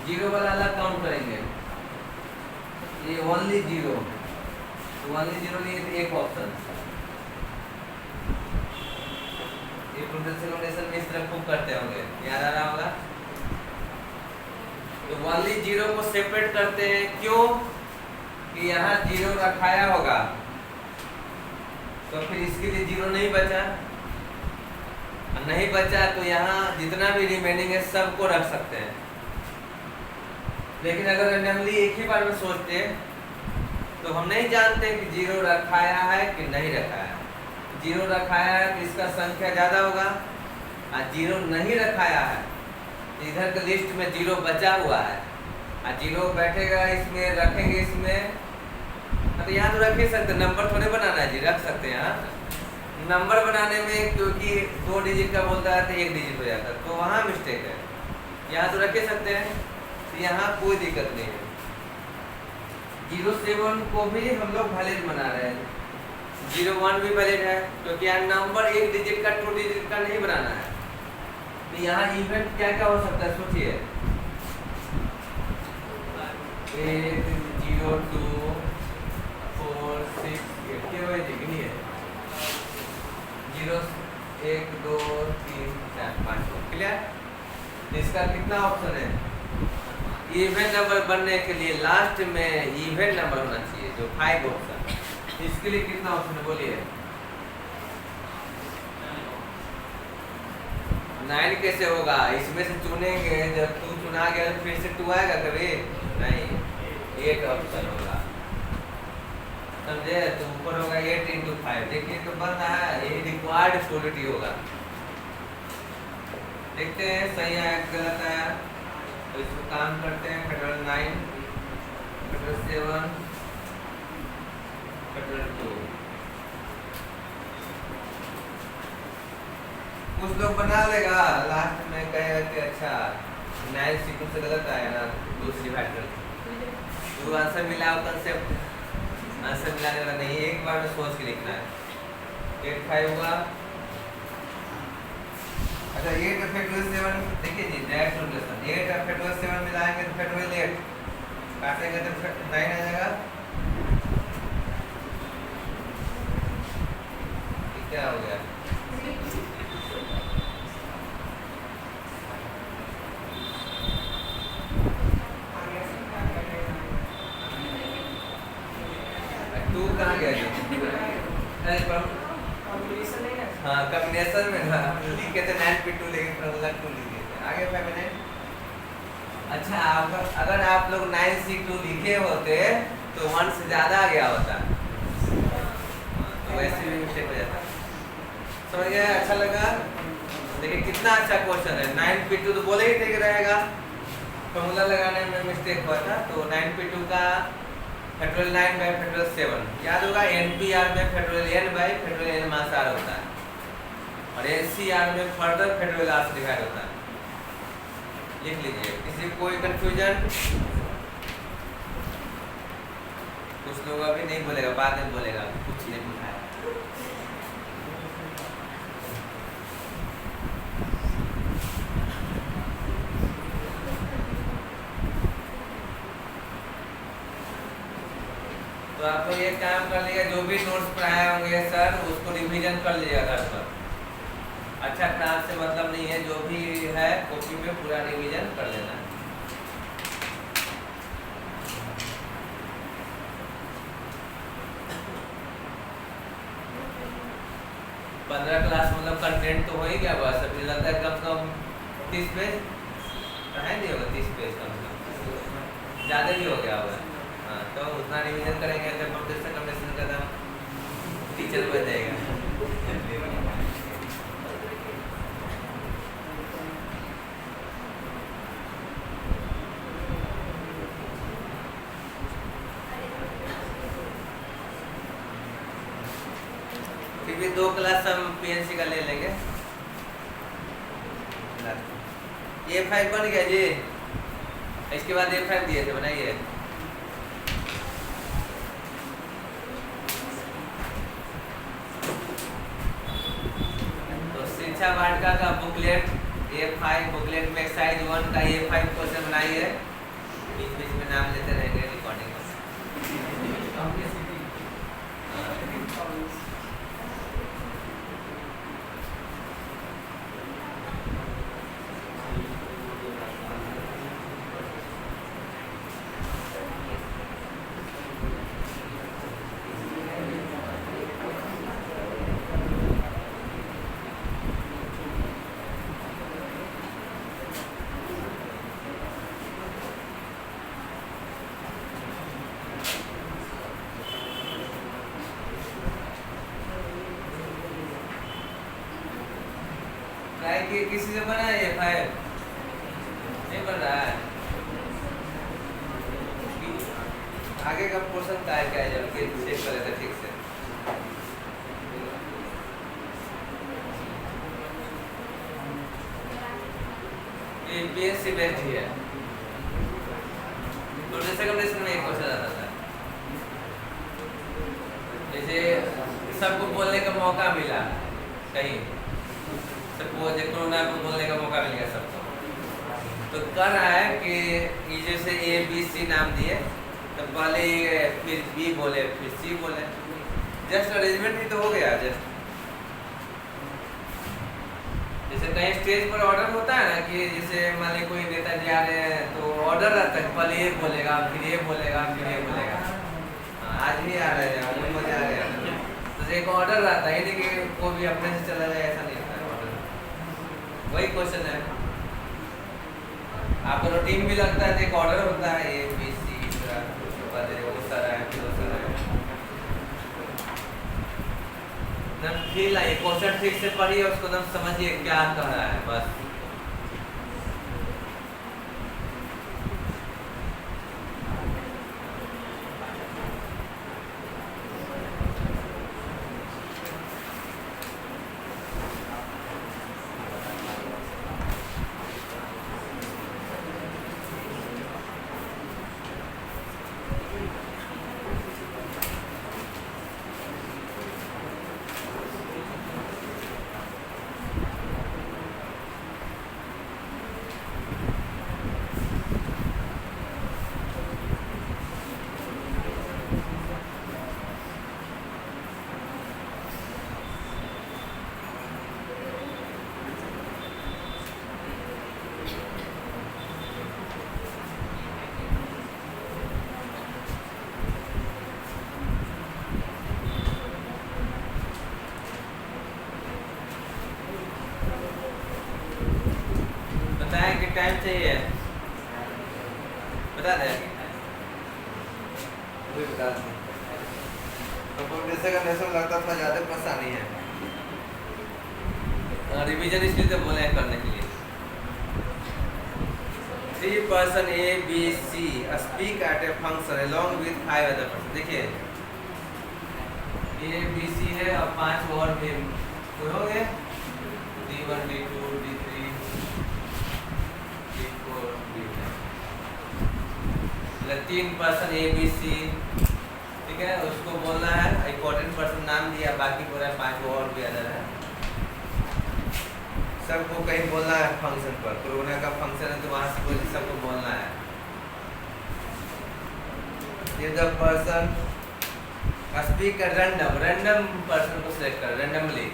0 वाला अलग काउंट करेंगे, ये ओनली 0, तो ओनली 0 नहीं है, एक ऑप्शन कॉम्बिनेशन में इस तरह खूब करते होंगे, याद आ रहा होगा। तो ओनली 0 को सेपरेट करते हैं, क्यों कि यहाँ 0 रखाया होगा, तो फिर इसके लिए 0 नहीं बचा, नहीं बचा तो यहाँ जितना भी रिमेनिंग है सबको रख सकते हैं। लेकिन अगर रैंडमली एक ही बार में सोचते हैं तो हम नहीं जानते कि 0 रखाया है कि नहीं रखाया है। 0 रखाया है तो इसका संख्या ज़्यादा होगा, और 0 नहीं रखाया है तो इधर के लिस्ट में 0 बचा हुआ है, और 0 बैठेगा इसमें, रखेंगे इसमें, तो यहाँ तो रख ही सकते, नंबर थोड़े बनाना है जी, रख सकते हैं। यहाँ नंबर बनाने में क्योंकि 2 डिजिट का बोलता है तो 1 डिजिट हो जाता है, तो वहाँ मिस्टेक है, यहाँ तो रख ही सकते हैं, तो यहाँ कोई दिक्कत नहीं है। 07 को भी हम लोग वैलिड बना रहे हैं, 01 भी वैलिड है, क्योंकि यहाँ नंबर 1 डिजिट का 2 डिजिट का नहीं बनाना है। तो यहाँ इवेंट क्या क्या हो सकता है सोचिए, 1 0 2 4 6 8 क्या हुआ जी, गिनिए 0 1 2 3 4 5, क्लियर? इसका कितना ऑप्शन है, इवन नंबर बनने के लिए लास्ट में इवन नंबर होना चाहिए, जो 5 ऑप्शन, इसके लिए कितना ऑप्शन है बोलिए? 9 कैसे होगा, इसमें से चुनेंगे, जब 2 चुना गया तो फिर से 2 आएगा कभी नहीं, 8 ऑप्शन होगा, समझे? तो ऊपर होगा 8 × 5, देखिए तो बन रहा है, ये रिक्वायर्ड सोलिटी होगा। देखते हैं सही है गलत है, तो इसको काम करते हैं। फेडरल 9, फेडरल 7, फेडरल 2, कुछ लोग बना लेगा, लास्ट में कहेगा कि अच्छा 9 C2 से गलत आया ना, दूसरी फैक्टर तो आंसर मिला, कंसेप्ट आंसर मिलाने वाला नहीं, एक बार में सोच के लिखना है। 8 5 हुआ, अच्छा 8 फैक्टोरियल 7, देखिए जी डायरेक्ट सॉल्यूशन, 8 फैक्टोरियल 7 मिलाएंगे तो फैक्टोरियल 8 काटेंगे तो 9 आ जाएगा, क्या हो गया? अच्छा, अगर आप लोग 9C2 लिखे होते तो 1 से ज्यादा आ गया होता, तो वैसे भी मिस्टेक हो जाता। समझ गए? अच्छा लगा? देखिए कितना अच्छा क्वेश्चन है। 9P2 तो बोले ही ठीक रहेगा, फॉर्मूला लगाने में मिस्टेक हुआ था। तो 9P2 का फैक्टोरियल 9 बाई फैक्टोरियल 7 याद होगा। NPR में factorial n by factorial n mass r होता है, और NCR में फर्दर फैक्टोरियल r से डिवाइड होता है। लिख लीजिए। किसी को कोई कंफ्यूजन? कुछ लोग अभी नहीं बोलेगा, बाद में बोलेगा कुछ नहीं बुझाया। तो आप लोग ये काम कर लीजिए, जो भी नोट्स पढ़ाए होंगे सर उसको रिवीजन कर लीजिएगा घर पर। अच्छा क्लास से मतलब नहीं है, जो भी है कॉपी में पूरा रिवीजन कर लेना है। पंद्रह क्लास मतलब कंटेंट तो हो ही गया बस। अभी लगता है कम से कम 30 पेज है, नहीं होगा 30 पेज कम से कम, ज़्यादा भी हो गया होगा। हाँ, तो उतना रिवीजन करेंगे तो कम्पिटिशन का दाम टीचर बन जाएगा। फिर भी 2 क्लास हम PNC का ले लेंगे। ये 5 बन गया जी। इसके बाद A5 दिए थे, बनाइए। तो शिक्षा वाटिका का बुकलेट A5 बुकलेट में एक्सरसाइज 1 का A5 क्वेश्चन बनाइए। बीच बीच में नाम लेते रहेंगे रिकॉर्डिंग में। किसी से बना है A5? नहीं बन रहा है। आगे का पोर्शन का है क्या है, जब चेक कर लेते ठीक से। ये PNC बेस्ट ही है। तो जैसे कंडीशन में एक क्वेश्चन आता था, जैसे सबको बोलने का मौका मिला कहीं, सबको कोरोना को बोलने का मौका मिल गया सबको, तो कर रहा है कि ये जैसे ABC नाम दिए, तो पहले फिर B बोले फिर C बोले, जस्ट अरेंजमेंट ही तो हो गया। जस्ट जैसे कहीं स्टेज पर ऑर्डर होता है ना कि जैसे मान लीजिए कोई नेता जी आ रहे हैं तो ऑर्डर रहता है, पहले ये बोलेगा फिर ये बोलेगा फिर ये बोलेगा। आज भी आ रहे हैं, उम्र मजा आ रहे हैं, तो एक ऑर्डर रहता है, ये नहीं कि कोई भी अपने से चला जाए, ऐसा नहीं होता है। ऑर्डर वही क्वेश्चन है, आपको रूटीन भी लगता है तो एक ऑर्डर होता है ABC वो सारा है फिर वो सारा है ना। फील आइए, क्वेश्चन ठीक से पढ़िए, उसको एकदम समझिए क्या कह रहा है बस। बता दें बता दें। तो जैसे का नेशनल लगता था ज़्यादा परेशानी है, रिवीजन इसलिए तो बोले हैं करने के लिए। 3 person A, B, C speak at a function along with 5 other person। देखिए A, B, C है और 5 और भी कोई हो गए D1, D2, D3, D4, D5। 3 person A, B, C, ठीक है, उसको बोलना है, इम्पोर्टेंट पर्सन नाम दिया, बाकी पूरा 5 और भी अदर है, सबको कहीं बोलना है फंक्शन पर। कोरोना का फंक्शन है तो वहां से कोई सबको बोलना है। ये the person speak random person को सिलेक्ट कर randomly.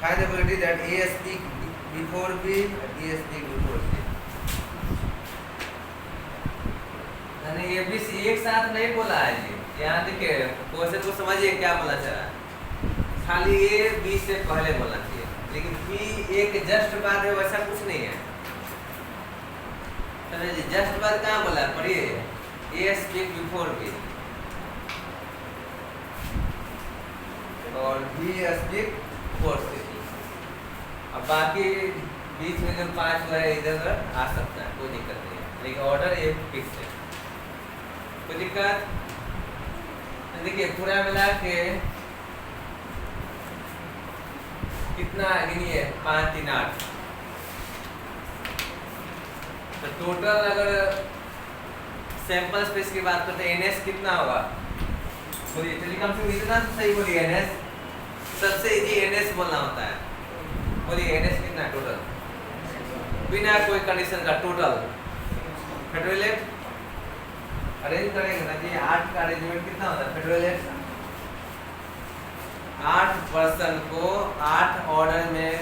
Find the probability that A speak before B, B speak before C. यानी ये भी एक साथ नहीं बोला है जी। यहाँ देखिए क्वेश्चन को समझिए क्या बोला चाह रहा है। खाली ए बी से पहले बोलना चाहिए, लेकिन बी एक जस्ट बाद है, वैसा कुछ नहीं है। समझिए जस्ट बाद कहाँ बोला है, पढ़िए ए स्पीक बिफोर बी और बी स्पीक बिफोर सी। अब बाकी बीच में जो 5 है इधर आ सकता है, कोई दिक्कत नहीं है, लेकिन ऑर्डर एक फिक्स है, कोई दिक्कत। देखिए पूरा मिला के कितना गिनिए 5, 3, 8। तो टोटल अगर सैंपल स्पेस की बात करते हैं एनएस कितना होगा, बोलिए चलिए कम से कम इतना तो सही बोलिए। एनएस सबसे इजी एनएस बोलना होता है, बोलिए एनएस कितना है टोटल, बिना कोई कंडीशन का टोटल। फेडरल अरेंज करेंगे ना जी, 8 का अरेंजमेंट कितना होता है फेडरल 8 पर्सन को 8 ऑर्डर में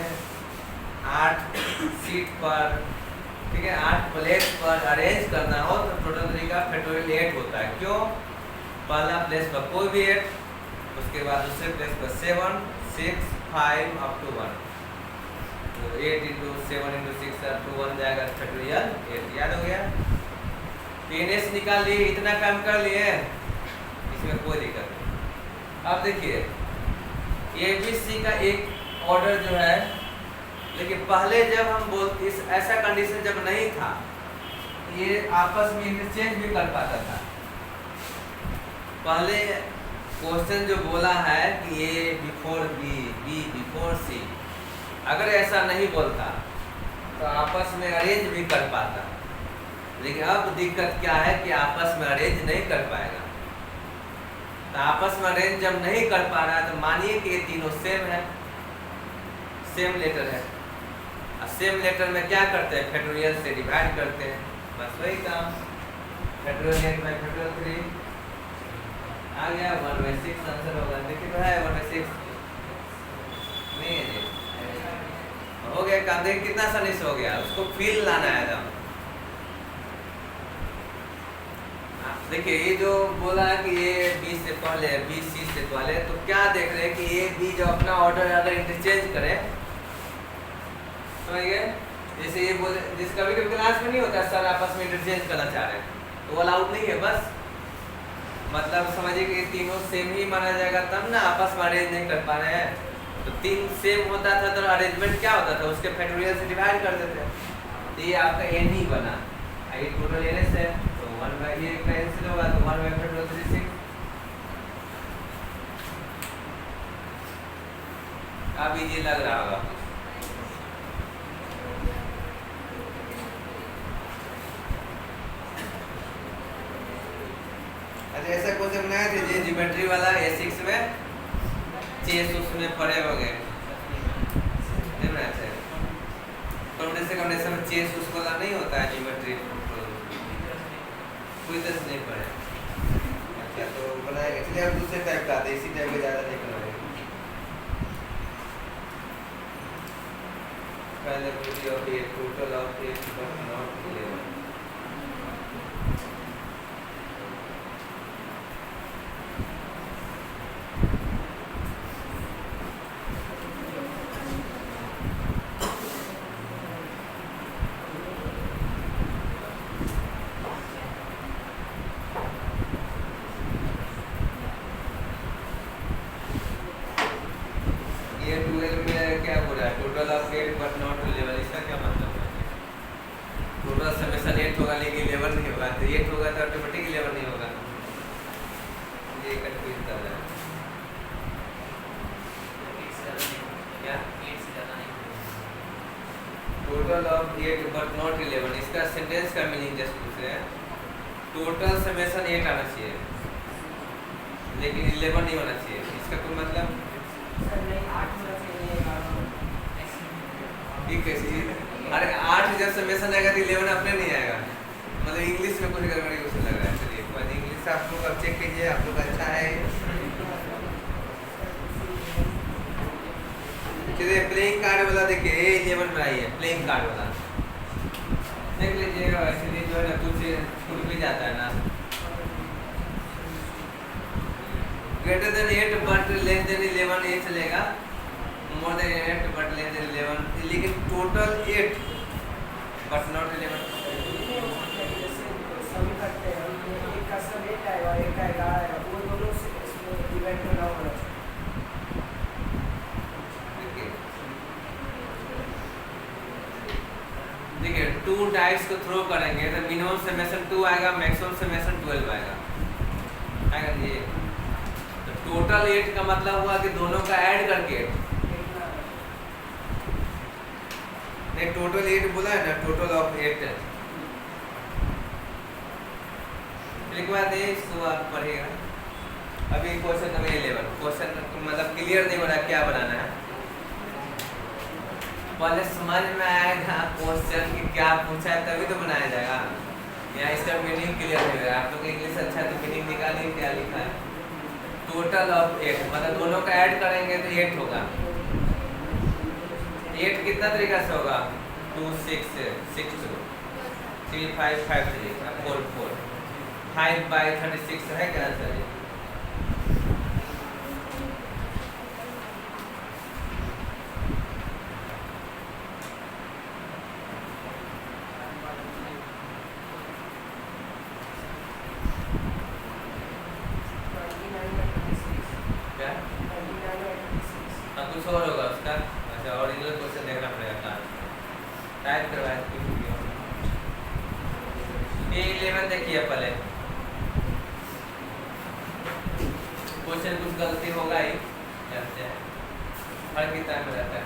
8 सीट पर, ठीक है, 8 प्लेस पर अरेंज करना हो तो टोटल तरीका फेडरल 8 होता है। क्यों, पहला प्लेस पर कोई भी 8, उसके बाद दूसरे प्लेस पर 7, 6, 5 अप टू 1, तो 8 × 7 × 6 अप टू 1 जाएगा फेडरल 8। याद हो गया। एनएस निकाल लिए, इतना काम कर लिए, इसमें कोई दिक्कत नहीं। अब देखिए एबीसी का एक ऑर्डर जो है, लेकिन पहले जब हम बोलते इस ऐसा कंडीशन जब नहीं था, ये आपस में इंटरचेंज भी कर पाता था। पहले क्वेश्चन जो बोला है कि ए बिफोर बी, बी बिफोर सी, अगर ऐसा नहीं बोलता तो आपस में अरेंज भी कर पाता। लेकिन अब दिक्कत क्या है कि आपस में अरेंज नहीं कर पाएगा। तो आपस में अरेंज जब नहीं कर पा रहा है तो मानिए कि ये तीनों सेम है, सेम लेटर है, और सेम लेटर में क्या करते हैं, फैक्टोरियल से डिवाइड करते हैं, बस वही काम। फैक्टोरियल 8 बाई फैक्टोरियल 3 आ गया, 1/6 आंसर होगा। देखिए तो है 1/6 नहीं है, हो गया काम। देखिए कितना आसानी से हो गया, उसको फील लाना है एकदम। देखिए ये जो बोला है कि ए बी से पहले, बी सी से पहले, तो क्या देख रहे हैं कि ए बी जो अपना ऑर्डर अगर इंटरचेंज करे, समझिए जैसे ये बोले, जिस कभी कभी क्लास में नहीं होता सर आपस में इंटरचेंज करना चाह रहे हैं तो वो अलाउड नहीं है। बस मतलब समझिए कि तीनों सेम ही माना जाएगा, तब ना आपस में अरेंज नहीं कर पा रहे हैं। तो 3 सेम होता था तो अरेंजमेंट क्या होता था, उसके फैक्टोरियल से डिवाइड कर देते। तो ये आपका एन ही बना, ये टोटल एन है, तो 1 बाई ये कैंसिल होगा तो 1 बाई फैक्टोरियल 36। अब इजी लग रहा होगा। अच्छा ऐसा क्वेश्चन बनाया थे जी ज्योमेट्री वाला A6 में, चेस उसमें पड़े हो गए, नहीं बनाया थे कॉम्बिनेशन में चेस उसको वाला नहीं होता है ज्योमेट्री, कोई तरह से नहीं पढ़े। अच्छा तो बनाएंगे, चलिए अब दूसरे टाइप का आते, इसी टाइप के ज़्यादा नहीं बनाएंगे। पहले video of A total of A but not 11। 8 होगा लेकिन 11 नहीं होगा, तो 8 होगा तो ऑटोमेटिक 11 नहीं होगा। ये कंफ्यूज कर रहा है क्या? टोटल ऑफ 8 बट नॉट 11, इसका सेंटेंस का मीनिंग जस्ट पूछ रहे हैं। टोटल समेशन 8 आना चाहिए लेकिन 11 नहीं होना चाहिए, इसका कोई मतलब ठीक कैसे? अरे 8 जब समेशन आएगा तो 11 अपने नहीं आएगा, मतलब इंग्लिश में कुछ गड़बड़ी उसे लग रहा है। चलिए कोई इंग्लिश आप लोग अब चेक कीजिए, आप लोग अच्छा है। चलिए प्लेइंग कार्ड वाला देखिए, 11 बनाइए प्लेइंग कार्ड वाला देख लीजिएगा। इसलिए जो है ना कुछ छूट भी जाता है ना। Greater than 8 but less than 11 ये चलेगा, more than 8 but less than 11, लेकिन टोटल 8 बट नॉट 11। सभी करते हैं, एक का सब 8 आएगा, एक का 11 आएगा, वो दोनों से इसमें डिवाइड करना होगा। देखिए 2 डाइस को थ्रो करेंगे तो मिनिमम समेशन 2 आएगा, मैक्सिमम समेशन 12 आएगा ये। तो टोटल 8 का मतलब हुआ कि दोनों का ऐड करके नहीं, टोटल 8 बोला है ना, टोटल ऑफ 8 लिख बात है, इसको आप पढ़िएगा। अभी क्वेश्चन नंबर 11, क्वेश्चन मतलब क्लियर नहीं हो रहा क्या बनाना है, पहले समझ में आएगा क्वेश्चन की क्या पूछा है तभी तो बनाया जाएगा। यहाँ इसका मीनिंग क्लियर नहीं है, आप लोग इंग्लिश अच्छा है तो मीनिंग निकालिए क्या लिखा है। टोटल ऑफ 8 मतलब दोनों का ऐड करेंगे तो 8 होगा। 8 कितना तरीका से होगा? 2 6 6 2 3 5 5 3 4 4 5 by 36 है क्या आंसर? कुछ और होगा उसका। अच्छा ओरिजिनल क्वेश्चन देखना पड़ेगा, टाइप करवाया ये 11 देखिए पहले क्वेश्चन कुछ गलती होगा ही, जानते हैं हर किताब में रहता है।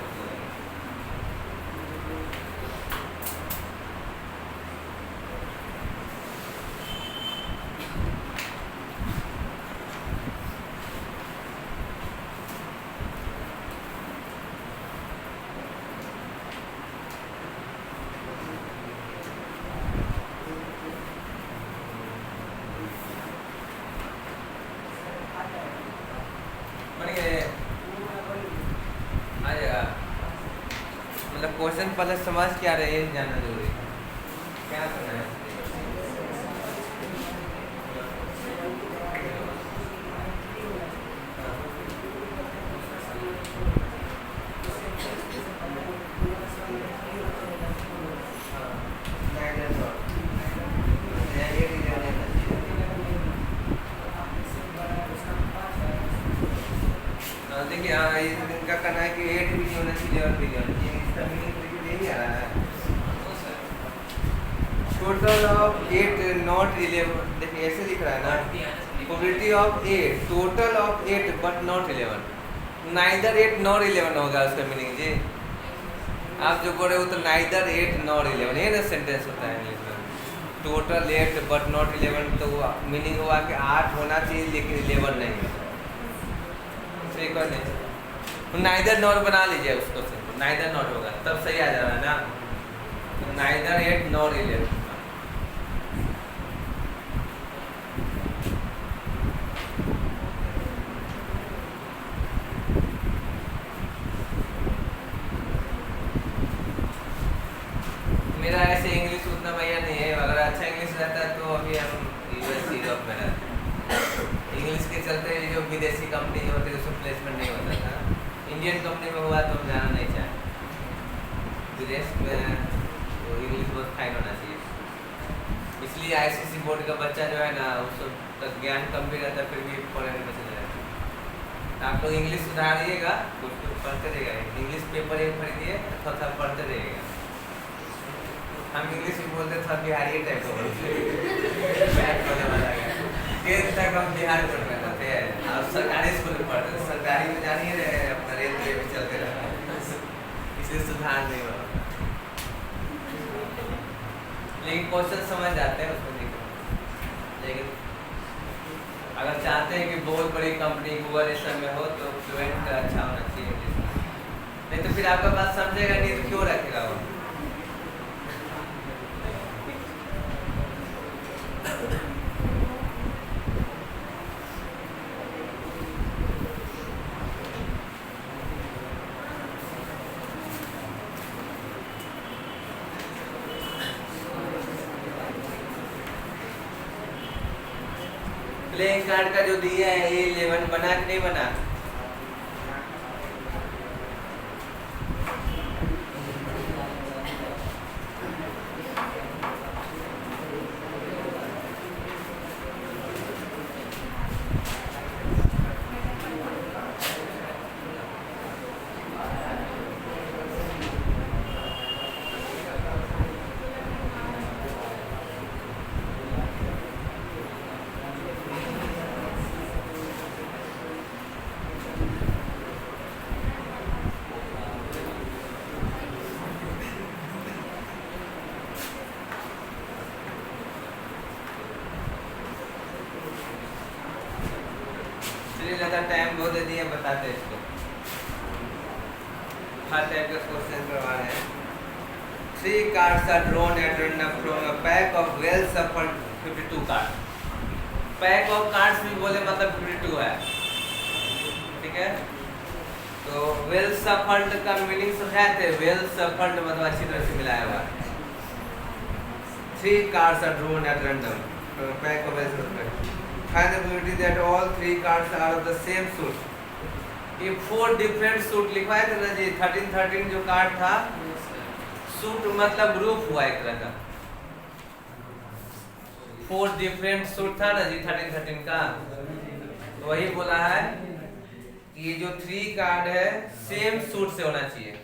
मतलब क्वेश्चन पहले समझ क्या रहे हैं जानना जरूरी है, क्या करना है। देखिए इनका कहना है कि 8 भी नहीं होना चाहिए और भी नहीं होना चाहिए, इसका मीनिंग यही आ रहा है। टोटल ऑफ 8 नॉट 11, देखिए ऐसे लिख रहा है ना, probability of 8 total of 8 but not 11, neither 8 nor 11 होगा उसका मीनिंग जी। आप जो बोल रहे हो तो नाइदर 8 नॉर 11 ये ना सेंटेंस होता है इंग्लिश में। टोटल 8 बट नॉट 11 तो मीनिंग हुआ कि 8 होना चाहिए लेकिन 11 नहीं है। ठीक है नहीं, नाइदर नॉर बना लीजिए उसको, नाइदर नॉट होगा तब सही आ जा रहा है ना। तो नाइदर 8 नॉर 11। मेरा ऐसे इंग्लिश उतना बढ़िया नहीं है, अगर अच्छा इंग्लिश रहता है तो अभी हम यूएस यूरोप में रहते। इंग्लिश के चलते जो विदेशी कंपनी जो होती है उसमें प्लेसमेंट नहीं होता था, इंडियन कंपनी में हुआ तो हम जाना नहीं चाहें। विदेश में तो इंग्लिश बहुत फाइन होना चाहिए, इसलिए आईसीएसई बोर्ड का बच्चा जो है ना उसका ज्ञान कम भी रहता है फिर भी फॉरेन में चले जाता है। आप लोग इंग्लिश सुधारिएगा, कुछ कुछ पढ़ते रहिएगा, इंग्लिश पेपर एक खरीदिए थोड़ा पढ़ते रहिएगा। हम इंग्लिश में बोलते थे बिहारी टाइप का बोलते बैक होने वाला है। 10th तक हम बिहार बोल रहे थे, अब सरकारी स्कूल में पढ़ते थे, सरकारी में जान ही रहे अपना रेलवे में चलते रहा, इसलिए सुधार नहीं हुआ। लेकिन क्वेश्चन समझ जाते हैं उसमें दिक्कत। लेकिन अगर चाहते हैं कि बहुत बड़ी कंपनी गूगल इस सब में हो तो फ्लुएंट अच्छा होना चाहिए, नहीं तो फिर आपका बात समझेगा नहीं तो क्यों रखेगा वो। प्लेइंग कार्ड का जो दिया है A11 बना कि नहीं बना? टाइम बहुत दे दिए, बताते हैं इसको। हर टाइप के क्वेश्चन करवा रहे हैं। 3 cards are drawn at random from a pack of well shuffled 52 cards। Pack of cards भी बोले मतलब 52 है, ठीक है। तो वेल सफल्ड का मीनिंग समझाए थे, वेल सफल्ड मतलब अच्छी तरह से मिलाया हुआ। 3 cards are drawn at random from a pack of well shuffled। Find the probability that all 3 cards are of the same suit। ये 4 डिफरेंट सूट लिखवाए थे ना जी। 13 जो कार्ड था, सूट मतलब ग्रुप हुआ एक तरह का। 4 डिफरेंट सूट था ना जी 13 का, तो वही बोला है कि ये जो 3 कार्ड है सेम सूट से होना चाहिए।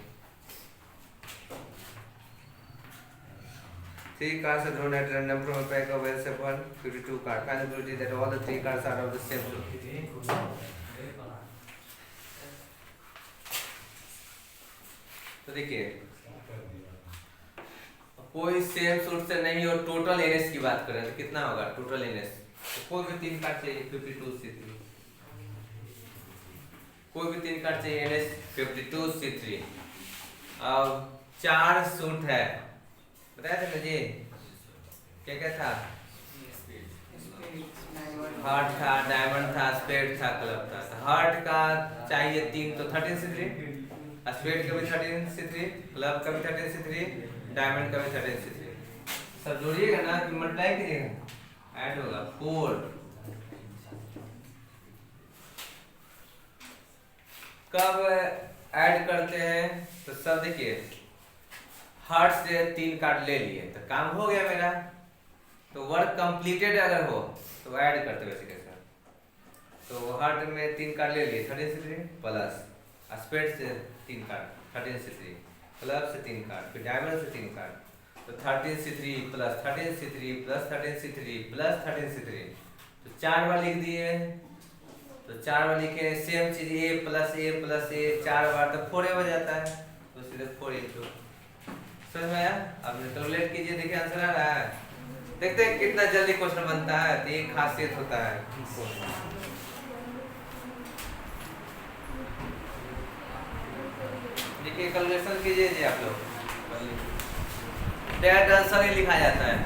3 cards are drawn at random from a pack of well shuffled 52 cards। Find the probability that all the 3 cards are of the same suit। तो देखिए कोई सेम सूट से नहीं और टोटल एनएस की बात करें तो कितना होगा टोटल एनएस? तो कोई भी 3 कार्ड चाहिए 52C3, कोई भी 3 कार्ड चाहिए एनएस 52C3। अब 4 सूट है, बताया था ना जी, क्या क्या था? हार्ट था, डायमंड था, स्पेड था, क्लब था। हार्ट का चाहिए 3 तो 13C3, स्पेड का भी 13C3, क्लब का भी 13C3, डायमंड का भी 13C3। सब जोड़िएगा ना कि मल्टीप्लाई कीजिएगा, ऐड होगा 4। कब ऐड करते हैं तो सब देखिए, हार्ट से 3 कार्ड ले लिए तो काम हो गया मेरा। तो वर्क कंप्लीटेड अगर हो तो ऐड करते वैसे कैसे। तो हार्ट में 3 कार्ड ले लिए 13C3 प्लस स्पेड से 3 कार्ड 13C3, क्लब से 3 कार्ड, फिर डायमंड से 3 कार्ड, तो 13C3 plus 13C3 plus 13C3 plus 13C3, तो 4 बार लिख दिए। तो 4 बार लिखे सेम चीज A plus A plus A 4 बार तो 4 हो जाता है, तो सीधे 4 इंटू। समझ में आया? अब कैलकुलेट कीजिए, देखिए आंसर आ रहा है। देखते हैं कितना जल्दी क्वेश्चन बनता है। तो एक खासियत होता है, देखिए कैलकुलेशन कीजिए जी आप लोग, डायरेक्ट आंसर ही लिखा जाता है।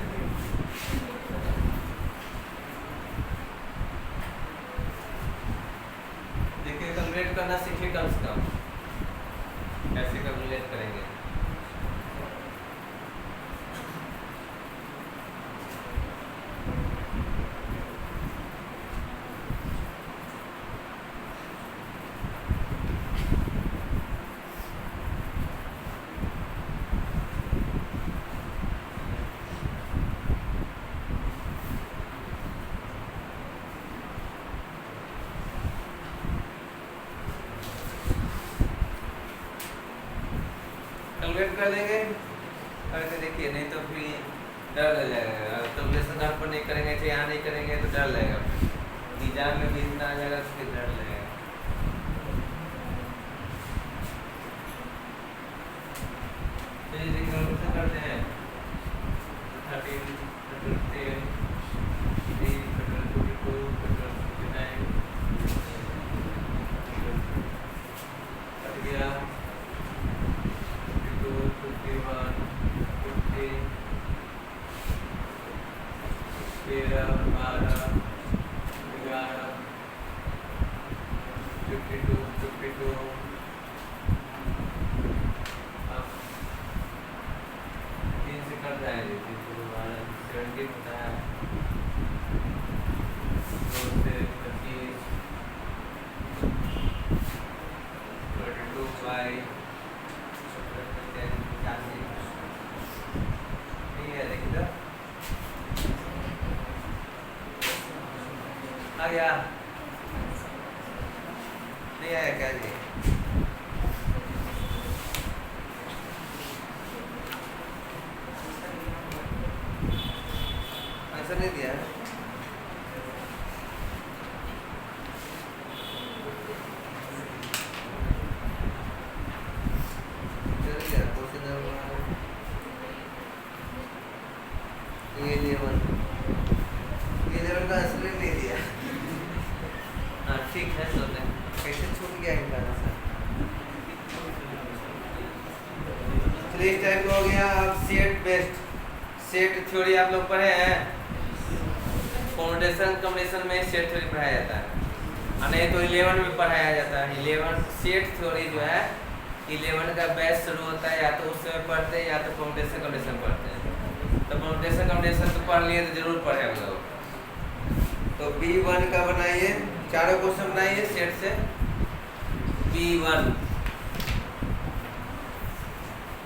देखिए कैलकुलेट करना सीखिए कम से कम, कैसे कैलकुलेट करेंगे। कैलकुलेट कर लेंगे, करके देखिए। देखिए, नहीं तो फिर डर लग जाएगा। तो लेसन आप नहीं करेंगे तो यहाँ नहीं करेंगे तो डर लगेगा। एग्जाम में भी इतना आ जाएगा तो फिर डर लगेगा। करते हैं 13, 10, 3, 22, 29 कट गया 52, 51, 50 13, 12, 11, 52, 52 कर जाएंगे 17 होता है 2 से 25 22 बाई 10 ठीक है। देखिए आ गया नहीं आया क्या जी? आंसर नहीं दिया है। ये लेवन का आंसर नहीं दिया। हाँ ठीक है, सुनने कैसे छूट गया इनका आंसर। चलिए इस टाइप का हो गया। अब सेट बेस्ड सेट थ्योरी आप लोग पढ़े हैं। फाउंडेशन कॉम्बिनेशन में सेट थ्योरी पढ़ाया जाता है और नहीं तो 11 में पढ़ाया जाता है। 11 सेट थ्योरी जो है 11 का बैच शुरू होता है, या तो उस समय पढ़ते हैं या तो फाउंडेशन कॉम्बिनेशन पढ़ते हैं। तो फाउंडेशन कॉम्बिनेशन तो पढ़ लिए तो जरूर पढ़े हम लोग। तो B1 का बनाइए, चारों क्वेश्चन बनाइए सेट से। B1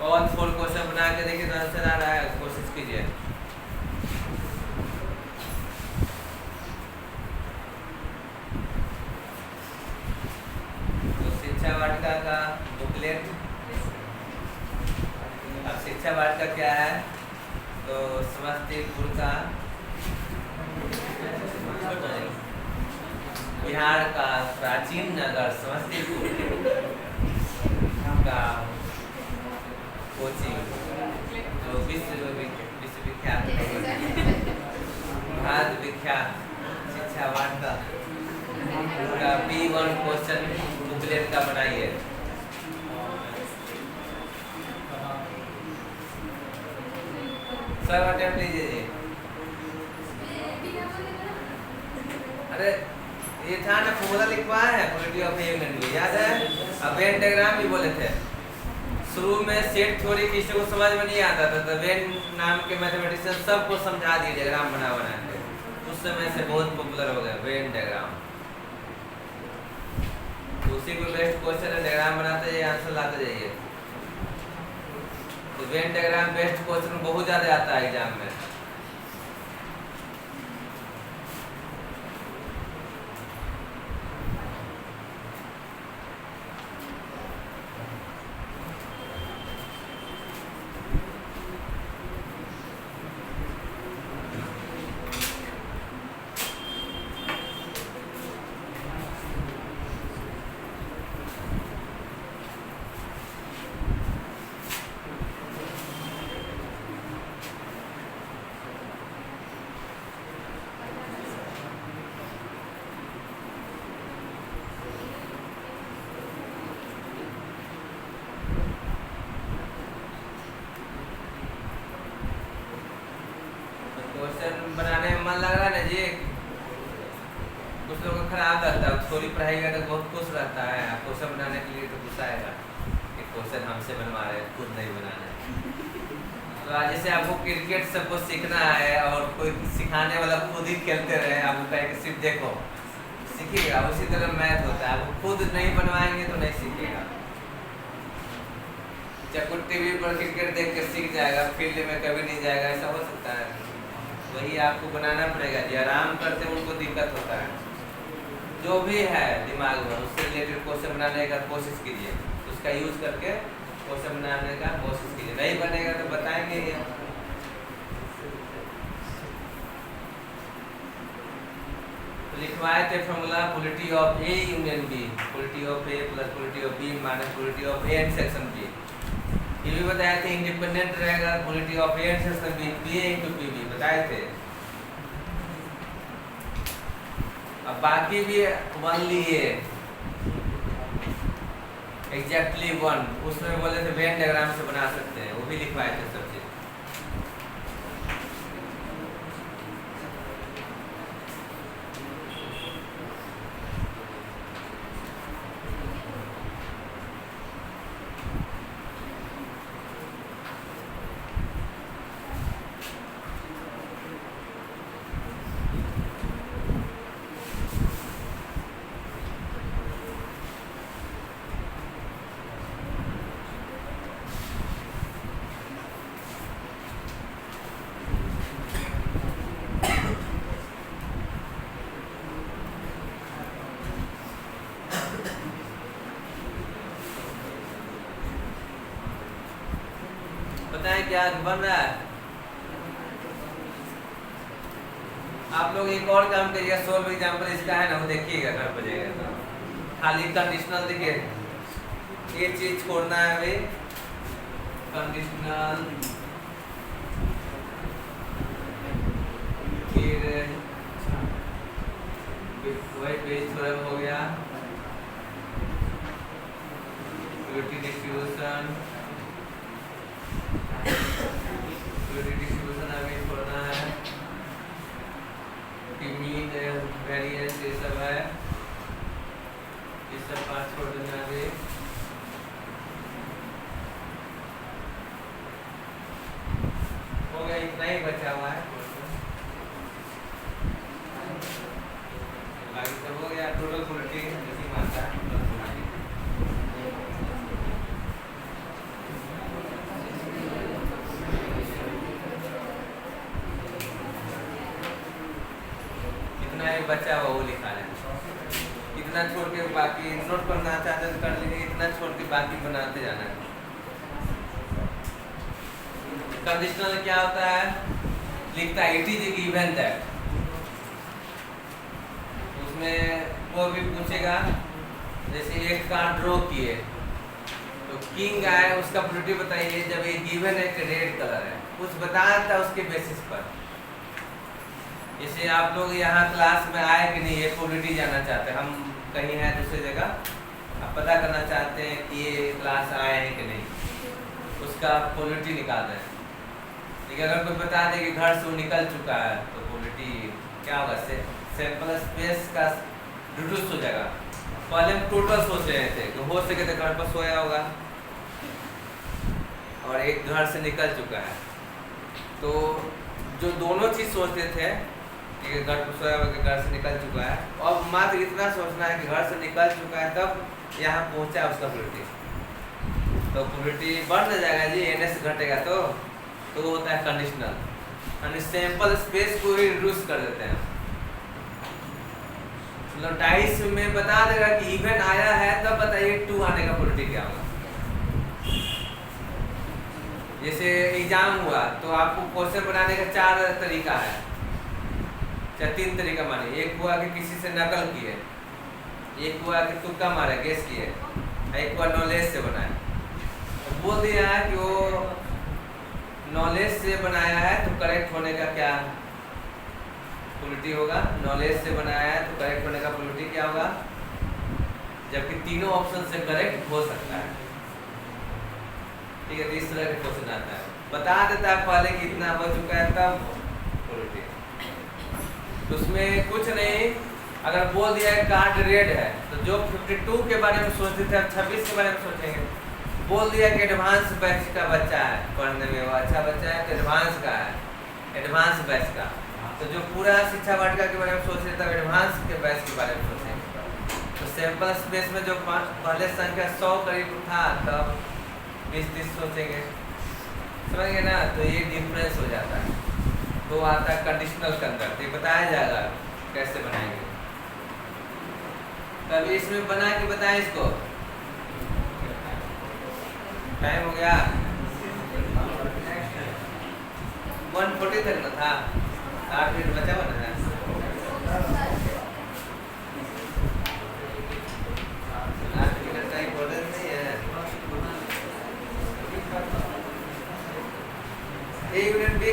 और 4 क्वेश्चन बना के देखिए तो आंसर आ रहा है, कोशिश कीजिए। तो शिक्षा वाटिका का बुकलेट, अब शिक्षा वाटिका क्या है तो समस्तीपुर का बिहार का प्राचीन नगर समस्तीपुर का कोचिंग जो विश्वविख्यात भारत विख्यात शिक्षा वाटिका का B1 क्वेश्चन बुकलेट का बनाइए। सब अटेम्प्ट लीजिए जी। अरे ये था ना, फॉर्मूला लिखवाया है क्वालिटी ऑफ यूनिट में, याद है? अब वेन डायग्राम भी बोले थे शुरू में। सेट थ्योरी किसी को समझ में नहीं आता था तो वेन नाम के मैथमेटिशियन सबको समझा दिए डायग्राम बना के। उस समय से बहुत पॉपुलर हो गया वेन डायग्राम। उसी को बेस्ट क्वेश्चन है, डायग्राम बनाते जाइए आंसर लाते जाइए। तो वेन डायग्राम बेस्ट क्वेश्चन बहुत ज्यादा आता है एग्जाम में। क्वेश्चन बनाने में मन लग रहा है ना जी? कुछ लोगों को खराब लगता है, थोड़ी पढ़ाई तो बहुत खुश रहता है। क्वेश्चन बनाने के लिए तो गुस्सा आएगा कि क्वेश्चन हमसे बनवा रहे हैं, खुद नहीं बनाना है। तो आज जैसे आपको क्रिकेट सबको सीखना है और कोई सिखाने वाला खुद ही खेलते रहे, आपको कहे कि सिर्फ देखो सीखिएगा। उसी तरह मैथ होता है, आप खुद नहीं बनवाएंगे तो नहीं सीखिएगा। जब टीवी पर क्रिकेट देख के सीख जाएगा, फील्ड में कभी नहीं जाएगा, ऐसा हो सकता है? वही आपको बनाना पड़ेगा। जो आराम करते हैं उनको दिक्कत होता है। जो भी है दिमाग में उससे रिलेटेड क्वेश्चन बनाने का कोशिश कीजिए, उसका यूज करके क्वेश्चन बनाने का कोशिश कीजिए। नहीं बनेगा तो बताएंगे ही। लिखवाए थे formula polity of A union B, polity of A plus polity of B minus polity of A and section B. ये भी बताए थे इंडिपेंडेंट रहेगा polity of A and section B, P A into P B बताए थे। अब बाकी भी वन लिए एग्जैक्टली वन, उसमें बोले थे वेन डायग्राम से बना सकते हैं, वो भी लिखवाए थे सब चीज। बताएं क्या बन रहा है। आप लोग एक और काम करिएगा, सोल्व एग्जाम्पल इसका है ना, वो देखिएगा घर पर जाइएगा। खाली कंडीशनल देखिए, ये चीज छोड़ना है अभी, कंडीशनल फिर वही पेज थोड़ा हो गया, डिस्ट्रीब्यूशन डिस्ट्रीब्यूशन अभी छोड़ना है, मीन वेरिएंस ये सब है, ये सब पार्ट छोड़ देना अभी। हो गया, इतना ही बचा हुआ है, बाकी सब हो गया। टोटल पोलिटी इसी मात्रा है। बच्चा वो लिखा है, इतना छोड़ के बाकी नोट करना चाहते तो कर लीजिए, इतना छोड़ के बाकी बनाते जाना है। कंडीशनल क्या होता है, लिखता है इट इज गिवन दैट, उसमें वो भी पूछेगा जैसे एक कार्ड ड्रॉ किए तो किंग आए, उसका प्रोबेबिलिटी बताइए, जब ये गिवन है कि रेड कलर है, कुछ बताया था उसके बेसिस पर। जैसे आप लोग यहाँ क्लास में आए कि नहीं, ये प्रोबेबिलिटी जानना चाहते हैं, हम कहीं हैं दूसरी जगह, आप पता करना चाहते हैं कि ये क्लास आए हैं कि नहीं, उसका प्रोबेबिलिटी निकाल रहे हैं। लेकिन अगर कोई बता दे कि घर से वो निकल चुका है तो प्रोबेबिलिटी क्या होगा, सैंपल स्पेस का रिड्यूस हो जाएगा। पहले हम टोटल सोच रहे थे कि हो सके तो घर पर सोया होगा और एक घर से निकल चुका है, तो जो दोनों चीज़ सोचते थे कि घर पर सोया हुआ, घर से निकल चुका है, और मात्र इतना सोचना है कि घर से निकल चुका है, तब यहाँ पहुँचा उसका प्रोबेबिलिटी, तो प्रोबेबिलिटी बढ़ जाएगा जी, एनएस घटेगा तो वो होता है कंडीशनल, यानी सैंपल स्पेस को ही रिड्यूस कर देते हैं। मतलब 2.5 में बता देगा कि इवन आया है, तब बताइए 2 आने का प्रोबेबिलिटी क्या होगा। जैसे एग्जाम हुआ तो आपको क्वेश्चन बनाने का 4 तरीका है, या 3 तरीका माने, एक हुआ कि किसी से नकल किए, एक हुआ कि तुक्का मारे गेस किए, एक हुआ नॉलेज से बनाए। तो बोल दिया है कि वो नॉलेज से बनाया है तो करेक्ट होने का क्या प्रोबेबिलिटी होगा, नॉलेज से बनाया है तो करेक्ट होने का प्रोबेबिलिटी क्या होगा, जबकि तीनों ऑप्शन से करेक्ट हो सकता है। ठीक है, तो इस तरह का क्वेश्चन आता है, बता देता है पहले कि इतना हो चुका है तब प्रोबेबिलिटी। तो उसमें कुछ नहीं, अगर बोल दिया है कार्ड रेड है तो जो 52 के बारे में सोचते थे अब 26 के बारे में सोचेंगे। बोल दिया कि एडवांस बैच का बच्चा है, पढ़ने में वो अच्छा बच्चा है तो एडवांस का है, एडवांस बैच का, तो जो पूरा शिक्षा वाटिका के बारे में सोच रहे तब एडवांस के बैच के बारे में सोचेंगे। तो सैंपल स्पेस में जो पहले संख्या 100 करीब था तब 20-30 सोचेंगे, समझ गए ना। तो ये डिफरेंस हो जाता है, तो आता है कंडीशनल के अंदर, तो बताया जाएगा कैसे बनाएंगे। तभी इसमें बना के बताएं इसको। टाइम हो गया 1:40 तक ना था, 8 मिनट बचा हुआ ना है।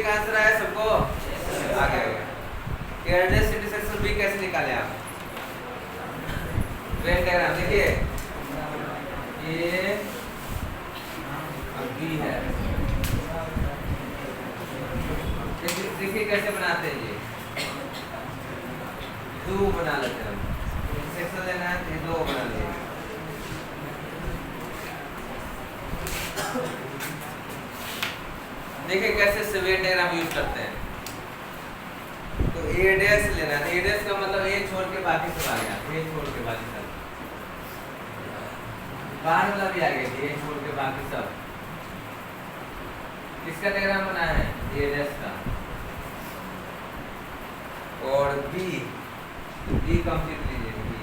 एक आंसर आया सबको, आगे हो गया। एड्रेस इंटरसेक्शन बी कैसे निकाले आप? वेन डायग्राम देखिए, ये बी है, देखिए कैसे बनाते हैं ये, दो बना लेते हैं हम, इंटरसेक्शन लेना है तो दो बना लेंगे। देखिए कैसे से वेन डायग्राम यूज करते हैं। तो ए डैश लेना है, ए डैश का मतलब ए छोड़ के बाकी सब आ गया, ए छोड़ के बाकी सब, बाहर वाला भी आ गया, ए छोड़ के बाकी सब। किसका डायग्राम बना है? ए डैश का। और बी कंप्लीट लीजिए, बी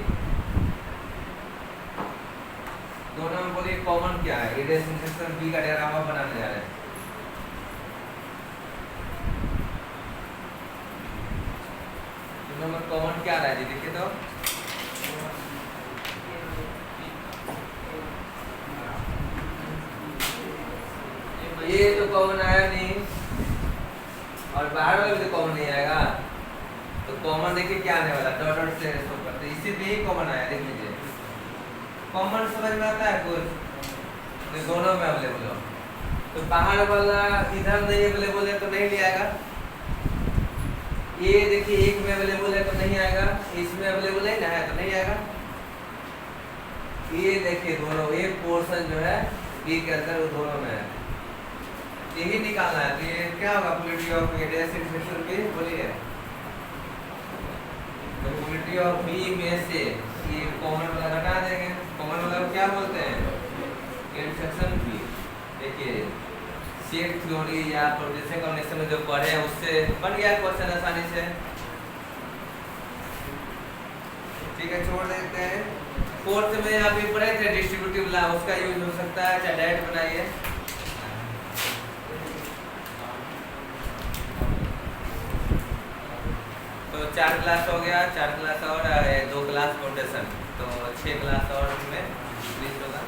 दोनों में बोलिए कॉमन क्या है? ए डैश इंटरसेक्शन बी का डायग्राम आप बनाने जा रहे हैं। दोनों में कॉमन क्या रहा है जी, देखिए तो ये तो कॉमन आया नहीं, और बाहर वाला भी तो कॉमन नहीं आएगा। तो कॉमन देखिए क्या आने वाला, डॉट डॉट से शो करते, इसी में ही कॉमन आया, देख लीजिए। कॉमन समझ में आता है कुछ? तो दोनों में अवेलेबल हो, तो बाहर वाला इधर नहीं अवेलेबल है तो नहीं ले आएगा। ये देखिए एक में अवेलेबल है तो नहीं आएगा, इसमें अवेलेबल है ना है तो नहीं आएगा। ये देखिए दोनों, ये पोर्शन जो है बी के अंदर वो दोनों में है, यही निकालना है। तो ये क्या होगा? Probability of A dash intersection B, बोलिए। तो प्रोबेबिलिटी ऑफ बी में से ये कॉमन वाला हटा देंगे, कॉमन वाला को क्या बोलते हैं? Intersection B. देखिए सेट थ्योरी या प्रोजेक्शन कॉम्बिनेशन में जो पढ़े हैं उससे बन गया क्वेश्चन आसानी से। ठीक है, छोड़ देते हैं। फोर्थ में आप ये पढ़े थे डिस्ट्रीब्यूटिव लॉ, उसका यूज हो सकता है, चाहे डायरेक्ट बनाइए। तो 4 क्लास हो गया, 4 क्लास और 2 क्लास फाउंडेशन, तो 6 क्लास और में 20 होगा।